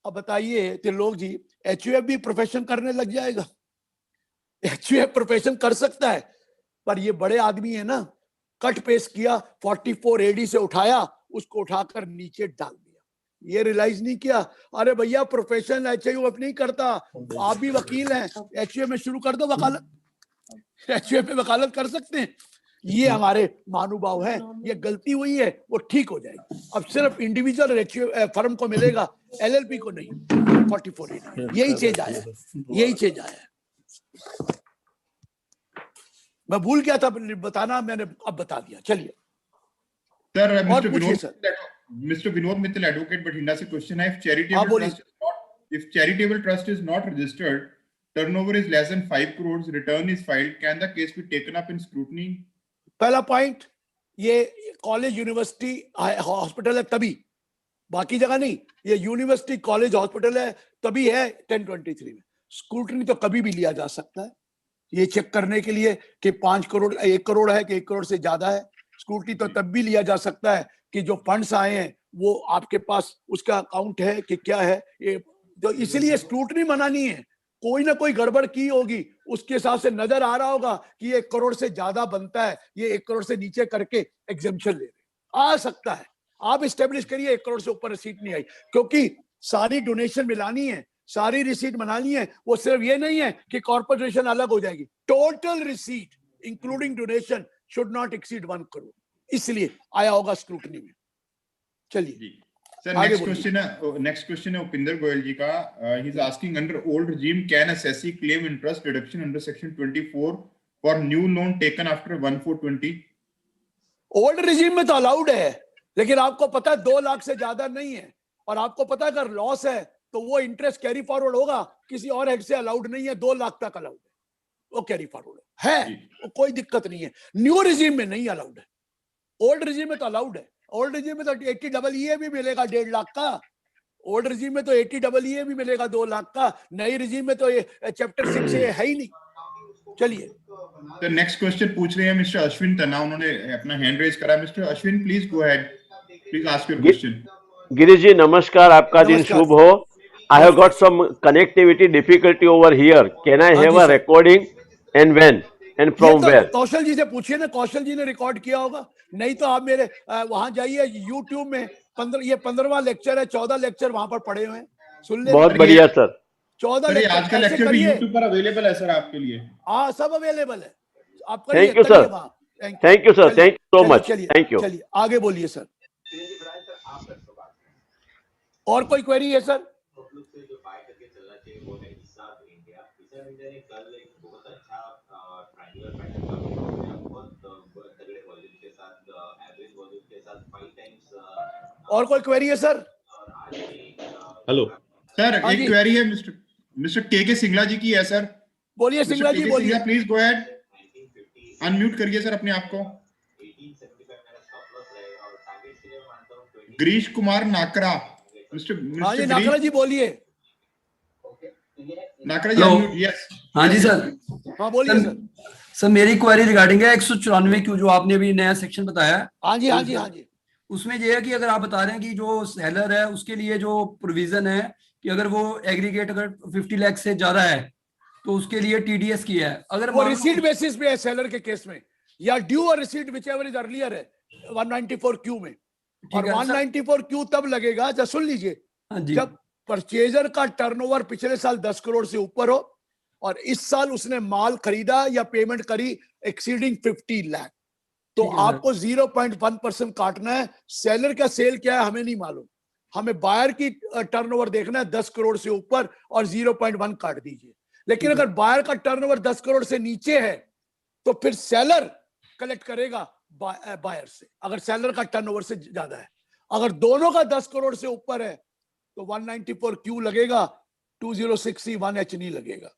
अब बताइए त्रिलोक जी, एचयूएफ भी प्रोफेशन करने लग जाएगा? एचयूएफ प्रोफेशन कर सकता है, पर ये बड़े आदमी है ना, कट पेस्ट किया, 44 एडी से उठाया, उसको उठाकर नीचे डाल दिया, ये रियलाइज नहीं किया, अरे भैया प्रोफेशन एचयूएफ नहीं करता, आप भी वकील हैं, एचयूएफ में शुरू कर दो वकालत, एचयूएफ में वकालत कर सकते हैं। ये हमारे महानुभाव हैं, ये गलती हुई है वो ठीक हो जाएगी। अब सिर्फ इंडिविजुअल एचयूएफ फर्म को मिलेगा, एलएलपी को नहीं, 44 एडी, यही चेंज आया, यही चेंज आया। मैं भूल गया था बताना, मैंने अब बता दिया। चलिए सर, और पूछिए sir. Mister Vinod Mittal advocate Bathinda से क्वेश्चन है, if charitable trust is not registered, turnover is less than 5 crores, return is filed, can the case be taken up in scrutiny? पहला पॉइंट, ये कॉलेज यूनिवर्सिटी हॉस्पिटल है तभी, बाकी जगह नहीं, ये यूनिवर्सिटी कॉलेज हॉस्पिटल है तभी है 1023 में। स्क्रूटनी तो कभी भी लिया जा सकता है, ये चेक करने के लिए कि 5 करोड़ 1 करोड़ है कि 1 करोड़ से ज्यादा है। स्क्रूटनी तो तब भी लिया जा सकता है कि जो फंड्स आए हैं वो आपके पास उसका अकाउंट है कि क्या है, ये तो इसलिए स्क्रूटनी मना नहीं है, कोई ना कोई गड़बड़ की होगी, उसके हिसाब से नजर आ रहा होगा कि ये 1 करोड़ से ज्यादा बनता है, ये 1 करोड़ से नीचे करके एग्जेम्पशन ले रहे, आ सकता है। आप स्टेब्लिश करिए 1 करोड़ से ऊपर रिसीट नहीं आई, क्योंकि सारी डोनेशन मिलानी है, सारी रिसीट बनानी है, वो सिर्फ ये नहीं है कि कॉर्पोरेशन अलग हो जाएगी, total receipt including donation should not exceed 1 crore, इसलिए आया होगा स्क्रूटनी में। चलिए सर, नेक्स्ट क्वेश्चन है उपिंदर गोयल जी का। He is asking, under old regime can assessee claim interest deduction under section 24 for new loan taken after 1420? Old regime में तो अलाउड है, लेकिन आपको पता है 2 लाख से ज्यादा नहीं है, और आपको पता है अगर लॉस है तो वो इंटरेस्ट कैरी फॉरवर्ड होगा, किसी और हेड से अलाउड नहीं है, 2 लाख तक अलाउड है, वो कैरी फॉरवर्ड है, वो कोई दिक्कत नहीं है। न्यू रिजीम में नहीं अलाउड है, ओल्ड रिजीम में तो अलाउड है। ओल्ड रिजीम में तो 80EE भी मिलेगा 1.5 लाख का, ओल्ड रिजीम में तो 80EE भी मिलेगा 2 लाख का, नई रिजीम में तो ये चैप्टर 6 से है ही नहीं। चलिए सर, नेक्स्ट क्वेश्चन पूछ रहे हैं मिस्टर अश्विन तन्ना, उन्होंने अपना हैंड रेज करा। Mister Ashwin, please go ahead, please ask your question. Girish ji नमस्कार, आपका दिन शुभ हो। I have got some connectivity difficulty over here. Can I have a recording and when and from where? कौशल जी से पूछिए ना, कौशल जी ने रिकॉर्ड किया होगा, नहीं तो आप मेरे वहां जाइए YouTube में, 15वां लेक्चर है, 14 लेक्चर वहां पर पड़े हुए हैं, सुन ले। बहुत बढ़िया सर। 14 लेक्चर, आज का लेक्चर भी YouTube पर अवेलेबल है सर आपके लिए। हाँ, सब अवेलेबल है, आप thank you sir, thank you sir, thank you so much, thank you. चलिए आगे बोलिए सर, और कोई क्वेरी है सर? और कोई क्वेरी है सर? हेलो सर, एक क्वेरी है मिस्टर के सिंगला जी की है सर। बोलिए सिंगला जी, बोलिए, प्लीज गो अहेड, अनम्यूट करिए सर अपने आप को। गिरीश कुमार नाकरा, हाँ जी नाकरा जी बोलिए। नाकरा जी, यस। हाँ जी सर, हाँ बोलिए सर। सर मेरी क्वेरी रिगार्डिंग है 194 क्यू, जो आपने अभी नया सेक्शन बताया। हाँ जी, हाँ जी, हाँ जी। उसमें ये है कि अगर आप बता रहे हैं कि जो सेलर है उसके लिए जो प्रोविजन है कि अगर वो एग्रीगेट अगर 50 लाख से ज्यादा है तो उसके लिए TDS की है, अगर वो रिसीट बेसिस पे है सेलर के केस में, या ड्यू और receipt which ever is earlier है 194Q में। और ठीक है सर। 194Q तब लगेगा, जब सुन लीजिए, हाँ जी, जब परचेजर का टर्नओवर पिछले साल 10 करोड़ से ऊपर हो और इस साल उसने माल खरीदा या पेमेंट करी एक्सीडिंग 50 लाख, तो ठीक है सर। आपको 0.1% काटना है। सेलर का सेल क्या है हमें नहीं मालूम, हमें बायर की टर्नओवर देखना है 10 करोड़ से ऊपर और 0.1 काट दीजिए। लेकिन ठीक है। अगर बायर का टर्नओवर 10 करोड़ से नीचे है तो फिर सेलर कलेक्ट करेगा बायर से, अगर सेलर का टर्नओवर से ज्यादा है। अगर दोनों का 10 करोड़ से ऊपर है तो 194Q लगेगा, 2061H नहीं लगेगा।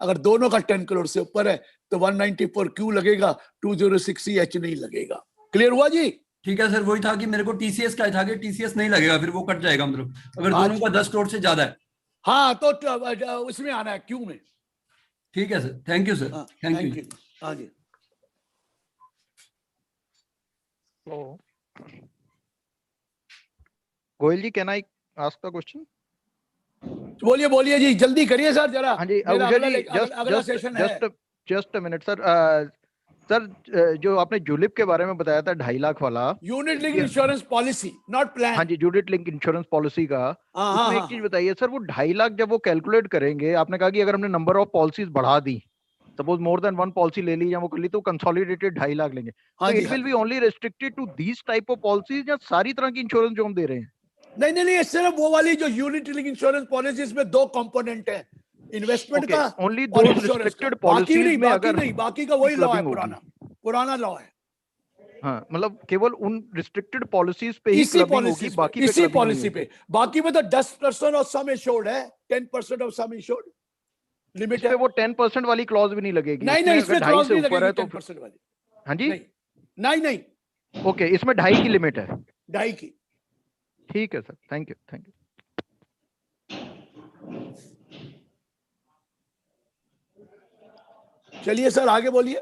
अगर दोनों का 10 करोड़ से ऊपर है तो 194Q लगेगा, 2060H नहीं लगेगा। क्लियर हुआ जी? ठीक है सर, वही था कि मेरे को टीसीएस का था कि टीसीएस नहीं लगेगा, फिर वो कट जाएगा, मतलब अगर हाँ दोनों जी। का 10 करोड़ से ज्यादा है। हाँ तो उसमें आना है क्यू में। ठीक है सर, थैंक यू सर, हाँ, थैंक यू। Thank you. हाँ जी। So, Goyal ji, can I ask the question? बोलिए बोलिए जी, जल्दी करिए सर जरा, हाँ जी, मेरा अभिषेक अगला जी, अगला सेशन है। Just a minute sir. Sir, जो आपने जूलिप के बारे में बताया था 2.5 लाख वाला, unit link insurance policy, not plan. हाँ जी, यूनिट लिंक इंश्योरेंस पॉलिसी का, हाँ, उसमें हाँ, एक चीज बताइए सर, वो 2.5 लाख जब वो कैलकुलेट करेंगे, आपने कहा कि अगर हमने नंबर ऑफ पॉलिसीज बढ़ा दी, सपोज मोर देन 1 पॉलिसी ले ली या वो कर ली, तो कंसोलिडेटेड 2.5 लाख लेंगे। हाँ तो जी, इट हाँ विल जी। Be only restricted to these type of policies या सारी तरह की इंश्योरेंस जो हम दे रहे हैं? नहीं नहीं नहीं, सिर्फ वो वाली जो यूनिट लिंक इंश्योरेंस पॉलिसी, इसमें 2 कंपोनेंट है, इन्वेस्टमेंट का ओनली और दोज इंश्योरेंस का। रिस्ट्रिक्टेड बाकी पॉलिसीज नहीं, में बाकी अगर नहीं, बाकी का वही लॉ है, क्लबिंग होगी। पुराना लॉ है। हाँ, मतलब केवल उन रिस्ट्रिक्टेड पॉलिसीज पे ही क्लबिंग होगी, बाकी पे इसी क्लबिंग नहीं पॉलिसी होगी। पे। बाकी में तो 10% ऑफ सम एश्योर्ड है, 10% ऑफ सम एश्योर्ड लिमिट इस पे है। वो 10% वाली क्लॉज भी नहीं लगेगी? नहीं इसमें नहीं, अगर इसमें 2.5 क्लॉज से नहीं ऊपर लगेगी है तो 10% वाली। हाँ जी, नहीं नहीं नहीं, ओके, इसमें 2.5 की लिमिट है। 2.5 की। ठीक है sir, thank you, thank you. चलिए सर आगे बोलिए।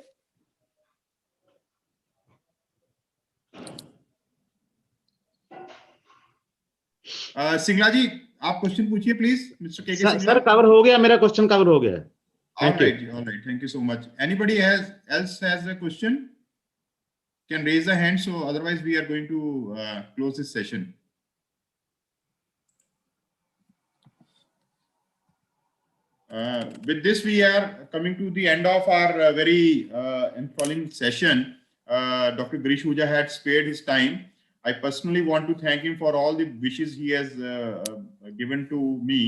सिंगला जी, आप क्वेश्चन पूछिए प्लीज, मिस्टर के सर सिंगला। कवर हो गया, मेरा क्वेश्चन कवर हो गया। All thank you. right, all right. Thank you so much. Anybody else has a question? Can raise a hand. So otherwise, we are going to close this session. With this, we are coming to the end of our very enthralling session. Dr. Girish Ahuja had spared his time. I personally want to thank him for all the wishes he has given to me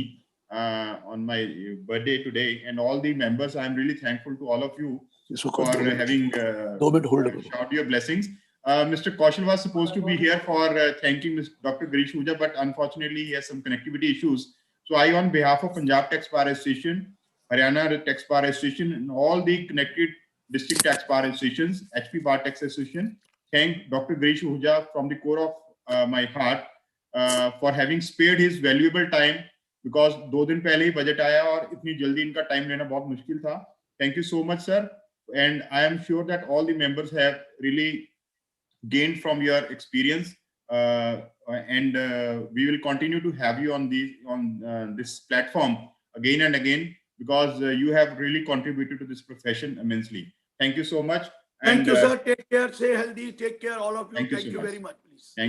on my birthday today, and all the members. I am really thankful to all of you for having showered your blessings. Mr. Kaushal was supposed to be here for thanking Dr. Girish Ahuja, but unfortunately he has some connectivity issues. So I, on behalf of Punjab Tax Bar Association, Haryana Tax Bar Association, and all the connected district tax bar associations, HP Bar Tax Association, thank Dr. Girish Ahuja from the core of my heart for having spared his valuable time, because 2 दिन पहले ही बजट आया और इतनी जल्दी इनका टाइम लेना बहुत मुश्किल था. Thank you so much, sir. And I am sure that all the members have really gained from your experience, and we will continue to have you on this platform again and again, because you have really contributed to this profession immensely. Thank you so much. Thank you, sir. Take care. Stay healthy. Take care, all of you. Thank you Thank so you much. very much. Please.